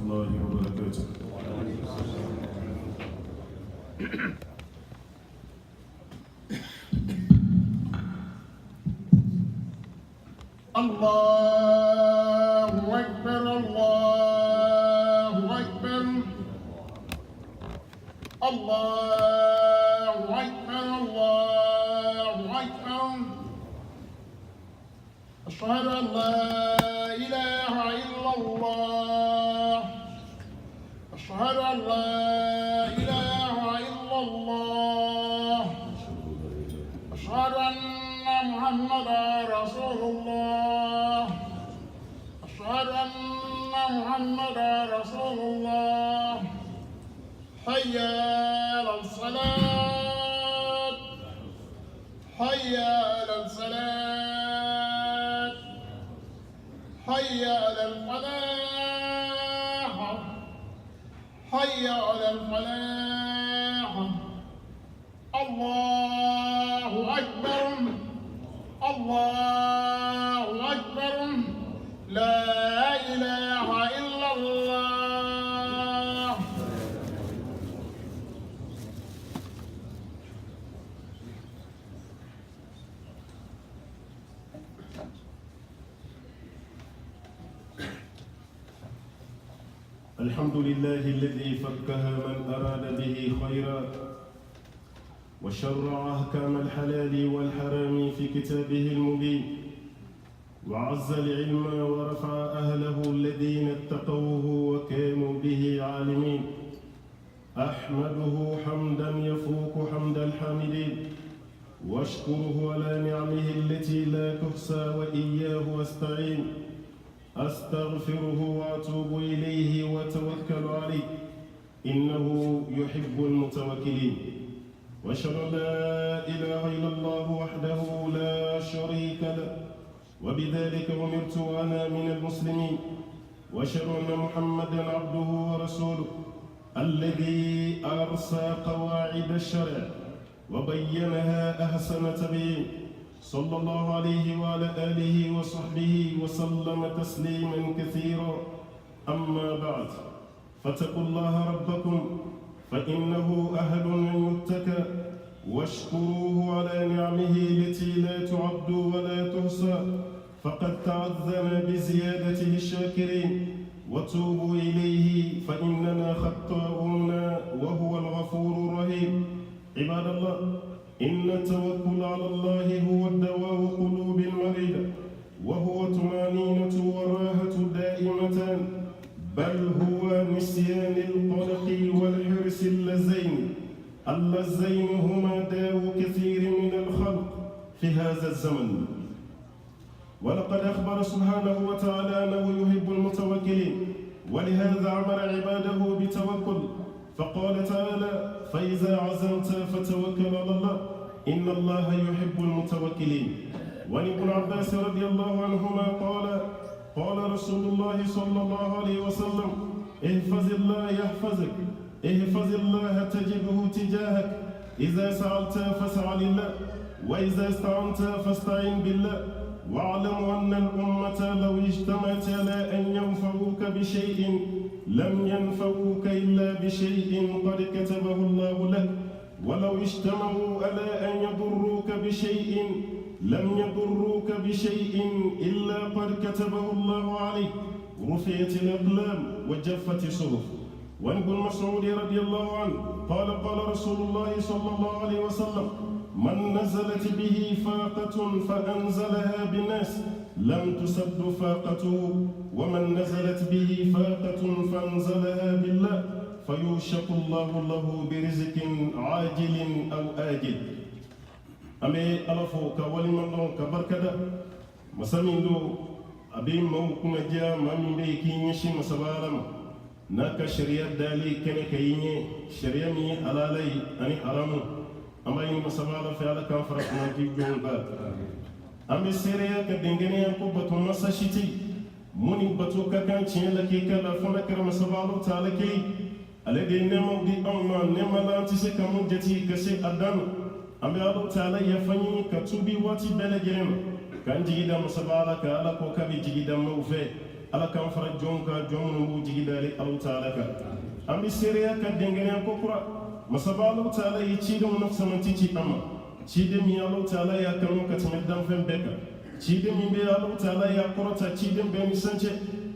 الله وبركاته. الله أكبر الله أكبر الله أكبر الله أكبر أشهد أن لا إله إلا الله أشهد أن لا إله إلا الله أشهد أن محمدا رسول الله أشهد أن محمدا رسول الله حي على الصلاة حي على الصلاة حي على الفلاح حي على الفلاح الله أكبر الله أكبر لا إله إلا الله. الحمد لله الذي فكها من أراد به خيرا وشرع أحكام الحلال والحرام في كتابه المبين وعز العلم ورفع أهله الذين اتقوه وكانوا به عالمين. أحمده حمدا يفوق حمد الحامدين واشكره على نعمه التي لا تحصى وإياه أستعين. أستغفره وأتوب إليه وأتوكل عليه إنه يحب المتوكلين. وأشهد أن لا إله إلا الله وحده لا شريك له وبذلك أمرت وأنا من المسلمين. وأشهد أن محمدا عبده ورسوله الذي أرسى قواعد الشرع وبينها أحسن تبيين صلى الله عليه وعلى آله وصحبه وسلم تسليما كثيرا. أما بعد فاتقوا الله ربكم فإنه أهل أن يتقى واشكروه على نعمه التي لا تعد ولا تحصى فقد تعذن بزيادته الشاكرين. وتوبوا إليه فإننا خطاؤون وهو الغفور الرحيم. عباد الله، إن التوكل على الله هو الدواء قلوب المريضة وهو طمأنينة وراحة دائمتان، بل هو نسيان القلق والحرص اللذين هما داء كثير من الخلق في هذا الزمن. ولقد أخبر سبحانه وتعالى أنه يحب المتوكلين ولهذا أمر عباده بالتوكل فقال تعالى: فإذا عزمت فتوكل على الله إن الله يحب المتوكلين. وعن ابن عباس رضي الله عنهما قال رسول الله صلى الله عليه وسلم: احفظ الله يحفظك احفظ الله تجده تجاهك إذا سألت فاسأل الله وإذا استعنت فاستعن بالله واعلم أن الأمة لو اجتمعت على أن ينفعوك بشيء لم ينفعوك إلا بشيء قد كتبه الله لك ولو اجتمعوا على أن يضروك بشيء لم يضروك بشيء إلا قد كتبه الله عليك. رفعت الأقلام وجفت الصحف. وعن ابن مسعود رضي الله عنه قال رسول الله صلى الله عليه وسلم: من نزلت به فاقة فأنزلها بالناس لم تسد فاقته ومن نزلت به فاقة فأنزلها بالله فيوشك الله له برزق عاجل أو آجل. أمي ألفو كولي من دون كبركدا مسامين دو أبي موكنا جا مامي بيكي نشي مسابالم ناكا شريعة دالي كني كيني شريعة مي ألالي أني حرامو أما يوم مسابالة في على كان فرقنا في جون بات أمي سيريا كدنجني أنكو بتو مساشيتي موني بتو كان تشين لكي كلا فنكر مسابالو تالكي الذي نمو دي أما نما لا تسكا مجتي كسي أدانو أمي الله تعالى يفني كتوبي واتي بلجرم كان جيدا مسابالة كالا كوكبي جيدا موفي ala kan fara jonka jomu mu jigidali Allah ta'ala ka ambi sereya ka dengene ko kura masaba Allah ta'ala yi ci dum nafsa man ci amma ci dem ya Allah ta'ala ya kanu ka tameddan fen beka ci dem be Allah ta'ala ya korota ci dem be misance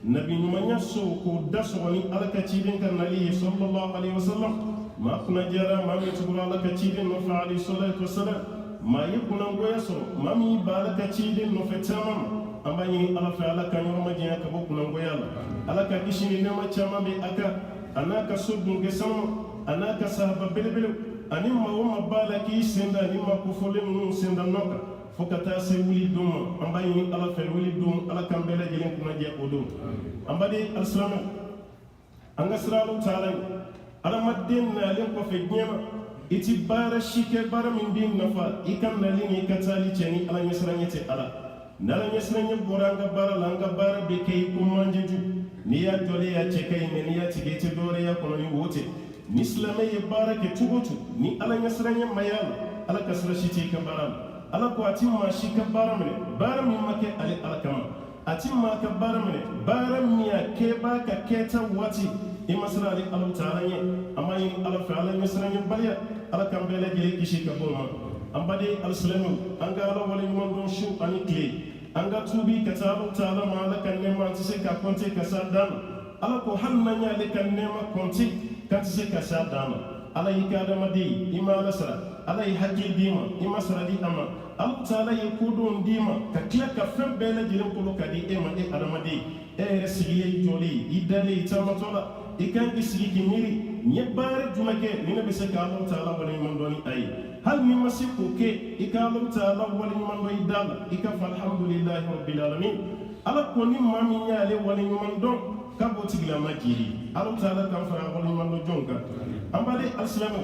nabi nyumanya so ko daso wani alaka ci dem kan nabi sallallahu alaihi wasallam ma kuna jara ma mi tubura alaka ci dem no fa alaihi salatu wasallam ma yikuna ngoya so ma mi balaka ci dem no fetamam amba ñini ala fe ala ka ñoroma jeya ka bokku nango yalla ala ka kisini nema chama be aka anaka soddu ge sama anaka sahaba belebele anim ma woma bala ki senda ni ma ko fole mun senda noka fokata se wuli dum amba ñini ala fe wuli dum ala kam bele jelen ko je ko dum amba de alsalamu anga siralu taala ala madden na len ko fe ñema iti bara shike bara min bin nafa ikam na lini katali cheni ala nyesra nyete ala nala nyesranye boranga bara langa bara be kay kumanjeju ni ya jole ya chekay ne ni ya tigete dore ya kono ni wote ni islamay ya bara ke tugotu ni ala nyesranye mayala ala kasra shiti ka bara ala ko atimma shi ka bara mene bara mi make ali ala kama atimma ka bara mene bara mi ya ke ba ka keta wati e masra ali ala taala nye amma yin ala fa ala nyesranye baliya ala kambele jere kishi ka bolma ambade alslamu anga ala wala yumon don shu ani kle anga tubi katabu taala mala kan nema tise ka konte ka sadana ala ko hannanya le kan nema konte ka tise ka sadana ala yikada madi imala sara ala yi hakki dima imasra di ama al taala yi kudon dima ka kila ka fembele jirin kulu kadi ema e adamadi e resigi joli idale tamatola ikan isigi kimiri nyebare jumake ni ne bese ka Allah taala wala man doni ay hal mi masiku ke ikalu taala wala man do idala ikafa alhamdulillahi rabbil alamin ala ko ni mami nyaale wala man don ka bo tigla majiri Allah taala kan fara wala man do jonka ambale aslamu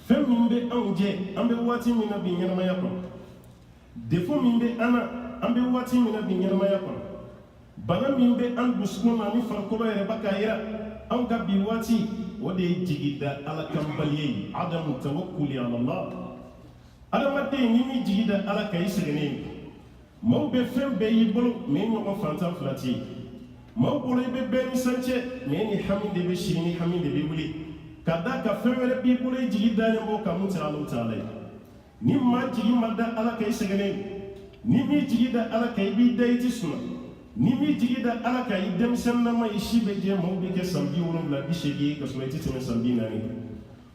fem mimbe anje ambe wati mina bi nyama yakon defo mimbe ana ambe wati mina bi nyama yakon bana mimbe an buskuna ni farko yere bakayira an ka bi wati o de jigida ala kambaliye adamu tawakkuli ala Allah adama de ni mi jigida ala kay segene mo be fembe yi bolo me nyoko fanta flati mo bolo be be ni sanche me ni hamide be shini hamide be wuli kada ka femere bi bolo jigida ne mo kamuta Allah taala ni ma jigi madda ala kay segene ni mi jigida ala kay bi dayti suna ni mi jigida ala ka idem sanna ma ishibe je mo be ke sambi wono la bishegi ka so titi me sambi nani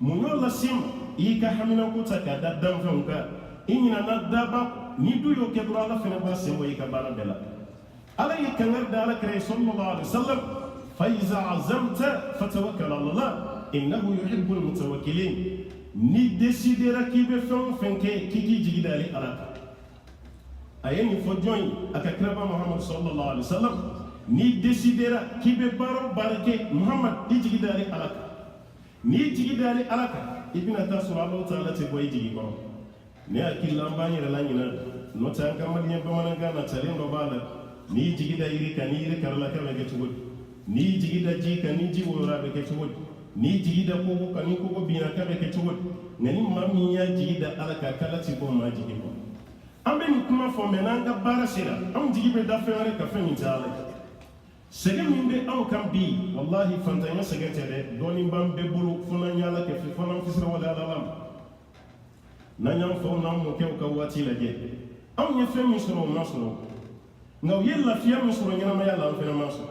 munyo la sim i ka hamina ko ta ka dadam fanka inina na daba ni du yo ke dura la fena ba se mo i ka bara bela ala yi kanar da ala kare sallallahu alaihi wasallam fa iza azamta fatawakkal ala Allah innahu yuhibbul mutawakkilin ni desidera ki be fenke kiki jigida ali ala ayeni fo joyi aka kraba Muhammad sallallahu alaihi wasallam ni desidera kibe baro barake Muhammad ijigidari alaka ni jigidari alaka ibina tasura Allah ta'ala te boy jigi ko ne akilla mbani la nyina no ta kamal nyamba mananga na tare ndo bala ni jigida iri kan iri karla ka be tugo ni jigida ji kan ni ji wora be tugo ni jigida ko kan ko bina ka be tugo ngani mami ya jigida alaka kala ti ko ma jigi ko ambe ni kuma fo menanga bara sira am jigi be da fere ka fe min taala sege min be aw kam bi wallahi fantanya sege tere doni bam be bulu fona nyala ke fi fona fisra wala alam nanyam fo na mo ke ka wati la je am ye fe min soro masoro ngaw yella fiya min soro nyana ma yalla fe na maso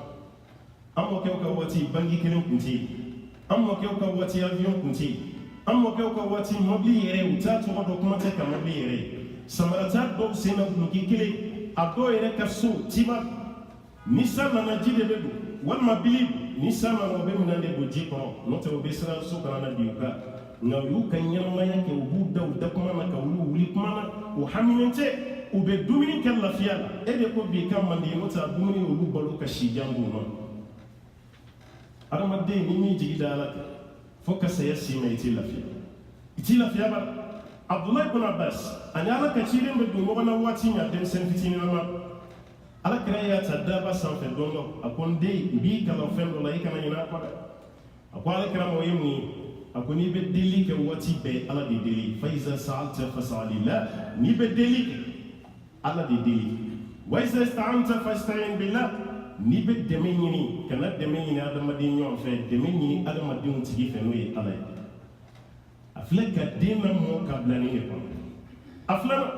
am mo ke ka wati bangi kelen kunti am mo ke ka wati avion kunti am mo ke ka wati mobli yere utatu do kuma te ka mobli yere samarata do sena nuki kile ado yere kasu tiba nisama na jide bedu walma bilib nisama no be minande bo jiko no te obesra so kana na biuka na yu kanyama yake ubuda udakuma na kawulu wuli kuma na uhaminente ube dumini kala fiala ede ko bi kam mandi no ta dumini ulu balu ka shijangu no adama de ni mi jigida ala foka sayasi ma iti lafiya ba Abdullah ibn Abbas anyala ka chire mbe dungo na wati nya dem sen fitini na ma ala kreya tadaba san fe dongo akonde bi kala fendo la ikana ina kwa akwala kra mo yemi akoni be deli ke wati be ala de deli fa iza sa'alta fas'alillah ni be deli ala de deli wa iza ista'anta fasta'in billah ni bɛ dɛmɛ ɲini kana dɛmɛ ɲini adamaden ɲɔgɔn fɛ dɛmɛ ɲini adamadenw tigi fɛ n'o ye ala ye a filɛ ka den lamɔ ka bila nin de kɔnɔ a filanan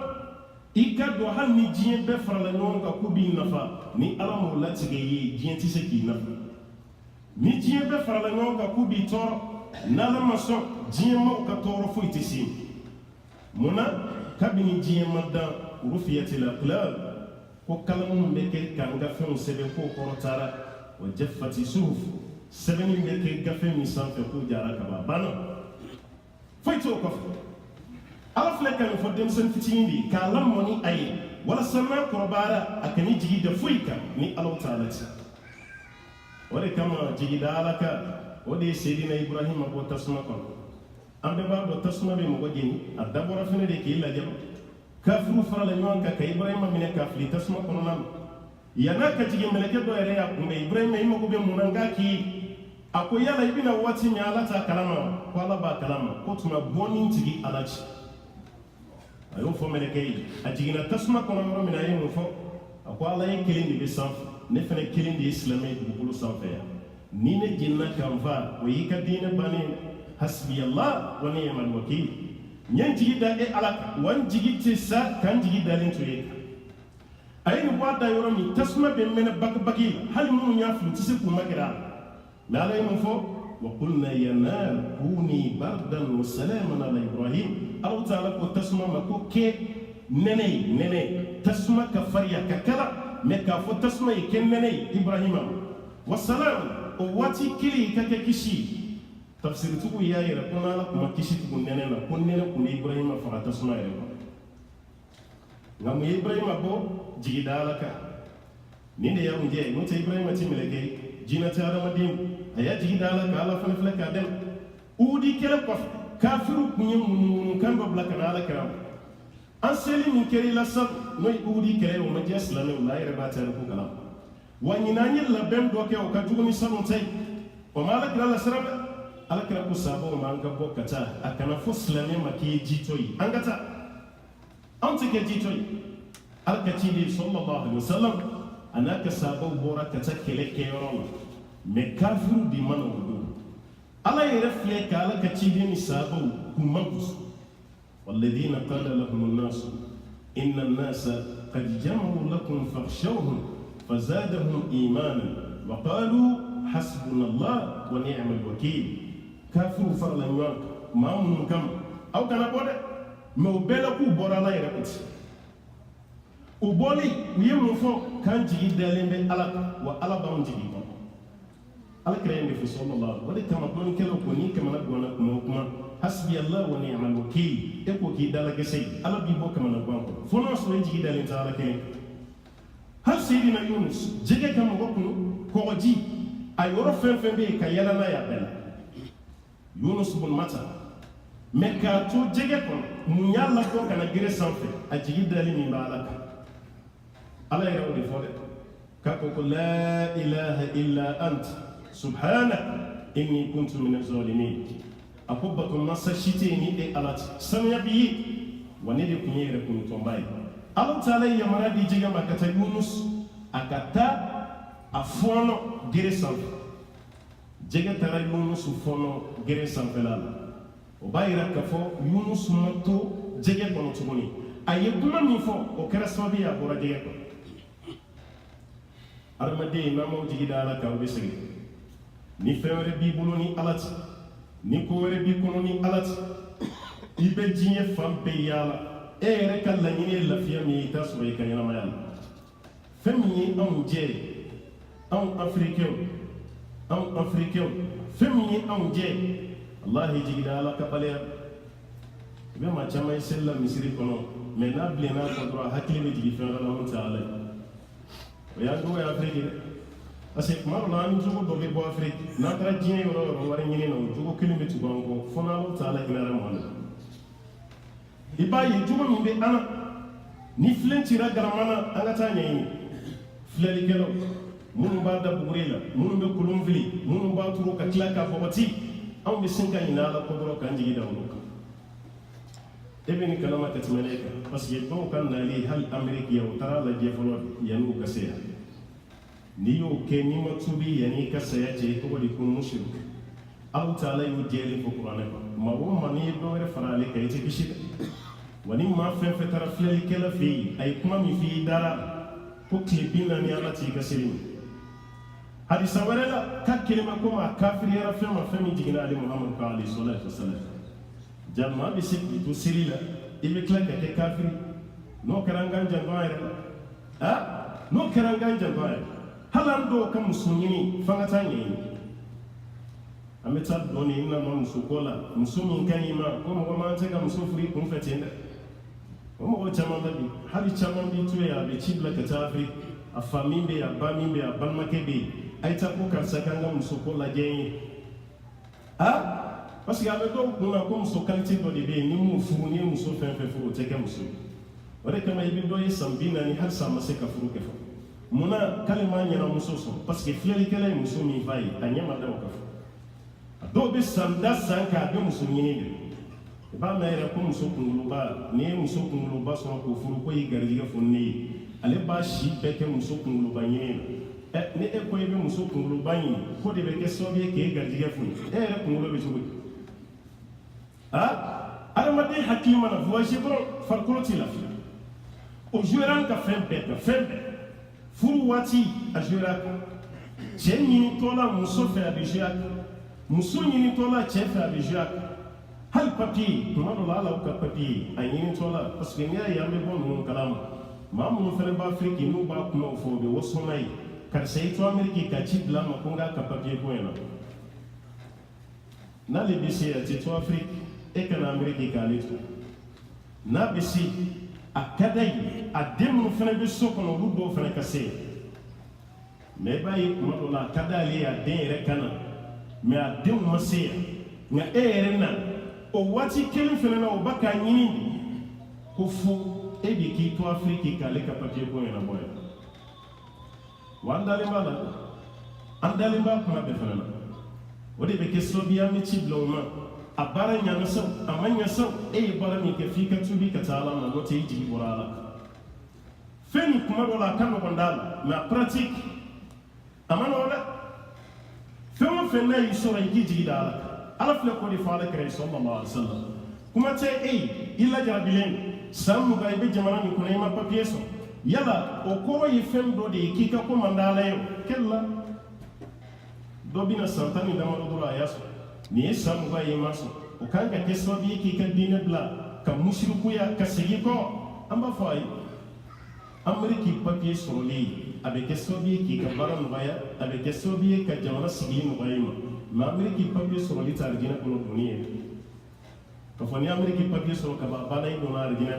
i ka dɔn hali ni diɲɛ bɛɛ farala ɲɔgɔn kan k'u b'i nafa ni ala m'o latigɛ i ye diɲɛ tɛ se k'i nafa ni diɲɛ bɛɛ farala ɲɔgɔn kan k'u b'i tɔɔrɔ n'ala ma sɔn diɲɛ maaw ka tɔɔrɔ foyi tɛ se mun na kabini diɲɛ ma dan rufiyatil aqlam ko kalamu bɛ kɛ k'an ka fɛnw sɛbɛn k'o kɔrɔ taara wa jaffati suhuf sɛbɛnni bɛ kɛ gafe min sanfɛ k'o jara ka ban banna foyi t'o kɔfɛ ala filɛ ka nin fɔ denmisɛnnin fitinin de ye k'a lamɔ ni a ye walasa n'a kɔrɔbayara a kana jigi da foyi kan ni ala taala tɛ o de kama jigida ala kan o de ye seydina ibrahima bɔ tasuma kɔnɔ an bɛɛ b'a dɔn tasuma bɛ mɔgɔ jeni a dabɔra fɛnɛ de k'i lajɛ kafiru farala ɲɔgɔn kan ka ibrahima minɛ k'a fili tasuma kɔnɔna na yann'a ka jigin mɛlɛkɛ dɔ yɛrɛ y'a kunbɛn ibrahima i mago bɛ mun na n k'a k'i ye a ko yala i bɛna waati min ala t'a kalama ko ala b'a kalama ko tuma bɔnni tigi ala ci a y'o fɔ mɛlɛkɛ ye a jiginna tasuma kɔnɔ yɔrɔ min na a ye mun fɔ a ko ala ye kelen de bɛ sanfɛ ne fana kelen de ye silamɛ ye dugukolo sanfɛ yan ni ne jenina kan fa o y'i ka diinɛ bannen hasbiyallah wa ni'mal wakil ɲɛ jigi da e ala kan wa n jigi tɛ sa ka n jigi dalen to e kan a ye nin bɔ a da yɔrɔ min tasuma bɛ mɛnɛ baki la hali minnu y'a fili u tɛ se k'u magɛrɛ a la mɛ ala ye mun fɔ wa qulna ya nar kuni bardan wa salaman ala ibrahim ala taala ko tasuma ma ko kɛ nɛnɛ ye nɛnɛ tasuma ka fariya ka kala mɛ k'a fɔ tasuma ye kɛ nɛnɛ ye ibrahima wa salam o waati kelen ka kɛ kisi tafsiritigiw y'a yɛrɛ ko n'ala tun ma kisi tugun nɛnɛ na ko nɛnɛ tun bɛ ibrahima faga tasuma yɛrɛ kɔnɔ nka mun ye ibrahima bɔ jigida ala kan nin de y'a mun jɛ n'o tɛ ibrahima ti mɛlɛkɛ ye jinɛ tɛ adamaden a y'a jigida ala kan ala fana filɛ k'a dɛmɛ uhudi kɛlɛ kɔfɛ kafiru tun ye munumunu-kan dɔ bila ka na ala kɛra ma an seli min kɛra i la sa n'o ye uhudi kɛlɛ ye o ma diya silamɛw la a yɛrɛ b'a tɛrɛ ko kalama wa ɲinan an ye labɛn dɔ kɛ o ka jugu ni sanu ta ye o ma ala kira la sira dɛ ala kira ko sahabaw ma an ka bɔ ka taa a kana fɔ silamɛ ma k'i ye jitɔ ye an ka taa anw tɛ kɛ jitɔ ye ala ka ciden sallallahu alaihi wasallam a n'a ka sahabaw bɔra ka taa kɛlɛ kɛyɔrɔ la mɛ kafiru de mana o don ala yɛrɛ filɛ ka ala ka ciden ni sahabaw k'u ma gosi والذين قال لهم الناس إن الناس قد جمعوا لكم فاخشوهم فزادهم إيمانا وقالوا حسبنا الله ونعم الوكيل كافر فرلا يوانك ما من كم أو كان بوده ما بلكو بورا لا يرقت وبولي ويمفو كان جيد دالين بي ألا وألا بام جيد ألا كريم في صلى الله عليه وسلم كما قلنا كلا كوني كما نقولنا كما حسبي الله ونعم الوكيل إكو كي دالك سي ألا بيبو كما نقولنا فنو سوى جيد دالين تعالى كنين هل سيدنا يونس جيجا كما قلنا كوجي أيورو فين فين بي كيالا نا يابلا يونس بن ماتا مكاتو جيجا كون مونيالا كون كان غير سانفي اجيغي دالي مي بالاك الله يرو دي فولي كاكو لا اله الا انت سبحانك اني كنت من الظالمين اكبكم ما سشيتيني دي الات سميا بي ونيدي كنيره كون تومباي الله تعالى يمرا دي جيجا مكاتا يونس اكاتا افونو غير سانفي jɛgɛ taara yunusu fɔlɔ gere sanfɛla la o b'a yira k'a fɔ yunusu ma to jɛgɛ kɔnɔ tuguni a ye kuma min fɔ o kɛra sababu ye a bɔra jɛgɛ kɔnɔ adamaden n'an m'aw jigi da ala kan o bɛ sɛgɛn ni fɛn wɛrɛ b'i bolo ni ala tɛ ni ko wɛrɛ b'i kɔnɔ ni ala tɛ i bɛ diɲɛ fan bɛɛ yaala e yɛrɛ ka laɲini ye lafiya min ye i t'a sɔrɔ i ka ɲɛnamaya la fɛn min ye anw jɛ ye anw afirikɛnw anw africain fɛn min ye anw jɛ wallahi jigida ala ka baliya i bɛ maa caman ye seli la misiri kɔnɔ mɛ n'a bilenna kɔ dɔrɔn a hakili bɛ jigin fɛn dɔ la mun tɛ ala ye o y'an jogo ye afiriki dɛ parce que tuma dɔ la an jogo dɔ bɛ bɔ afiriki n'an taara diɲɛ yɔrɔ o yɔrɔ wari ɲini na o jogo kelen bɛ tugu an kɔ fo n'ala tɛ ala hinɛ mɔgɔ la i b'a ye jogo min bɛ an na ni filen cira garama na an ka taa ɲɛɲini filɛlikɛlaw minnu b'a da buguri la minnu bɛ kolon fili minnu b'a turu ka tila k'a bɔgɔti anw bɛ sin ka ɲinɛ ala kɔ dɔrɔn k'an jigi da olu kan e bɛ nin kalama ka tɛmɛ ne kan parce que dɔw ka nali hali ameriki yan u taara lajɛ fɔlɔ yanni u ka se yan ni y'o kɛ n'i ma tubi yanni i ka saya cɛ i tɔgɔ de ko mushrik Allahu Taala y'o jɛlen fɔ kuranɛ kɔnɔ maa o maa n'i ye dɔ wɛrɛ fara ale kan i tɛ kisi dɛ wa ni maa fɛn fɛn taara filɛlikɛla fɛ yen a ye kuma min f'i ye dara ko tile 40 Ala t'i ka seli ma hadisa wɛrɛ la k'a kelima ko maa kafiriyara fɛn ma fɛn min jiginna ale Muhamadu kan alayhi salatu wasalam ja maa bɛ se k'i to seli la i bɛ tila ka kɛ kafiri n'o kɛra an k'an janto an yɛrɛ la n'o kɛra an k'an janto an yɛrɛ hali an dɔw ka muso ɲini f'an ka taa ɲɛɲini an bɛ taa dɔɔni i bɛna ma muso ko la muso min ka ɲi ma ko mɔgɔ man tɛ ka muso furu i kun fɛ ten dɛ o mɔgɔ caman bɛ bi hali caman b'i to yen a bɛ ci bila ka taa Afiriki a fa min bɛ yen a ba min bɛ yen a balimakɛ bɛ yen a ye taa ko karisa k'an ka muso ko lajɛ n ye parce que a bɛ dɔw kun na ko muso qualité dɔ de bɛ yen ni mun furu ni ye muso fɛn fɛn furu o tɛ kɛ muso ye o de kama i bɛ dɔ ye san 40 hali san ma se ka furu kɛ fɔ munna k'ale m'a ɲɛna muso sɔrɔ parce que filɛlikɛla ye muso min fa ye a ɲɛ ma da o kan fɔ a dɔw bɛ san da san k'a bɛ muso ɲini de i b'a mɛn yɛrɛ ko muso kunkoloba n'i ye muso kunkoloba sɔrɔ k'o furu ko y'i garijɛgɛ fɔ ne ye ale b'a si bɛɛ kɛ muso kunkoloba ɲini na ni e ko i bɛ muso kunkoloba ɲini ko de bɛ kɛ sababu ye k'e garijɛgɛ fɔ e yɛrɛ kunkolo bɛ cogo di adamaden hakili mana voyage dɔrɔn farikolo t'i lafiya o jouera an ka fɛn bɛɛ kan fɛn bɛɛ furu waati a jouera a kan cɛ ɲinitɔ la muso fɛ a bɛ jouer a kan muso ɲinitɔ la cɛ fɛ a bɛ jouer a kan hali papier tuma dɔ la hali aw ka papier a ɲinitɔ la parce que n'i y'a ye an bɛ bɔ ninnu kalama maa minnu fana b'a Afiriki n'u b'a kumaw fɔ o bɛ waso n'a ye karisa i to Ameriki ka ci bila n ma ko n k'a ka papier ko in na n'ale bɛ se a tɛ to Afiriki e kana Ameriki k'ale to n'a bɛ se a ka d'a ye a den minnu fana bɛ so kɔnɔ olu dɔw fana ka se mais i b'a ye tuma dɔ la a ka d'ale ye a den yɛrɛ ka na mais a denw ma se yan nka e yɛrɛ na o waati kelen fana na o b'a k'a ɲini ko fo e de k'i to Afiriki k'ale ka papier ko ɲɛnabɔ yan wa an dalen b'a la an dalen b'a kuma bɛɛ fana na o de bɛ kɛ sababu ye an bɛ ci bila o ma a baara ɲana saw a ma ɲa saw e ye baara min kɛ f'i ka tubi ka taa Ala ma n'o tɛ i jigi bɔra Ala kan fɛn nin kuma dɔ la a ka nɔgɔn d'a la mais a pratique a ma nɔgɔn dɛ fɛn o fɛn n'a y'i sɔrɔ i k'i jigi da Ala kan Ala filɛ k'o de fɔ ale kɛrɛ sallallahu alaihi wasallam kuma tɛ e ye i lajarabilen san 20 i bɛ jamana min kɔnɔ i ma papier sɔrɔ yala o kɔrɔ ye fɛn dɔ de ye k'i ka ko man d'a la ye o kɛla dɔ bɛna san 10 ni damadɔ dɔrɔn a y'a sɔrɔ nin ye san 20 ye ma sɔrɔ o kan ka kɛ sababu ye k'i ka diinɛ bila ka musirikuya ka segin kɔ an b'a fɔ a ye Ameriki papier sɔrɔlen a bɛ kɛ sababu ye k'i ka baara nɔgɔya a bɛ kɛ sababu ye ka jamana sigili nɔgɔya i ma mais Ameriki papier sɔrɔli tɛ alijinɛ kɔnɔ donni ye k'a fɔ ni Ameriki papier sɔrɔ ka ban a banna i donna alijinɛ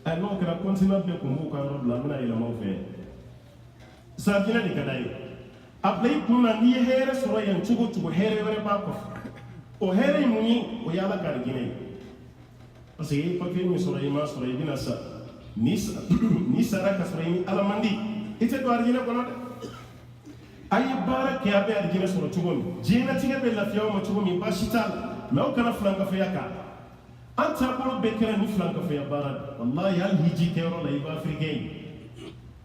kɔnɔ n'o kɛra continent bɛɛ kun b'u ka yɔrɔ bila an bɛna yɛlɛma o fɛ sa alijinɛ de ka d'a ye a bila i kun na n'i ye hɛrɛ sɔrɔ yan cogo o cogo hɛrɛ wɛrɛ b'a kɔfɛ o hɛrɛ ye mun ye o ye Ala ka alijinɛ ye parce que i ye papier min sɔrɔ i m'a sɔrɔ i bɛna sa n'i sara ka sɔrɔ i ni Ala man di i tɛ don alijinɛ kɔnɔ dɛ a ye baara kɛ a bɛ alijinɛ sɔrɔ cogo min diɲɛlatigɛ bɛ lafiya o ma cogo min baasi t'a la mais aw kana filankafɛya k'a la an taabolo bɛɛ kɛra ni filankafɛya baara de wallahi hali hiji kɛyɔrɔ la i bɛ Afirikɛn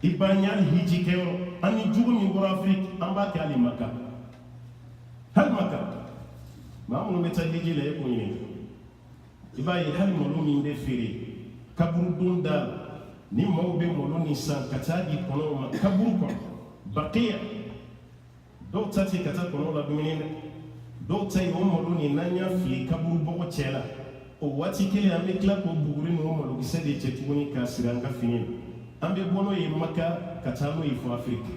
ye i b'a ɲɛ hali hiji kɛyɔrɔ an ni jugu min bɔra Afiriki an b'a kɛ hali Maka hali Maka maa minnu bɛ taa hiji la e k'o ɲininka i b'a ye hali malo min bɛ feere kaburu don da la ni maaw bɛ malo nin san ka taa di kɔnɔw ma kaburu kɔnɔ baqiya dɔw ta tɛ ka taa kɔnɔw la dumuni dɛ dɔw ta ye o malo nin n'an y'a fili kaburu bɔgɔ cɛ la o waati kelen an bɛ tila k'o buguri n'o malokisɛ de cɛ tuguni k'a siri an ka fini na an bɛ bɔ n'o ye Maka ka taa n'o ye fɔ Afiriki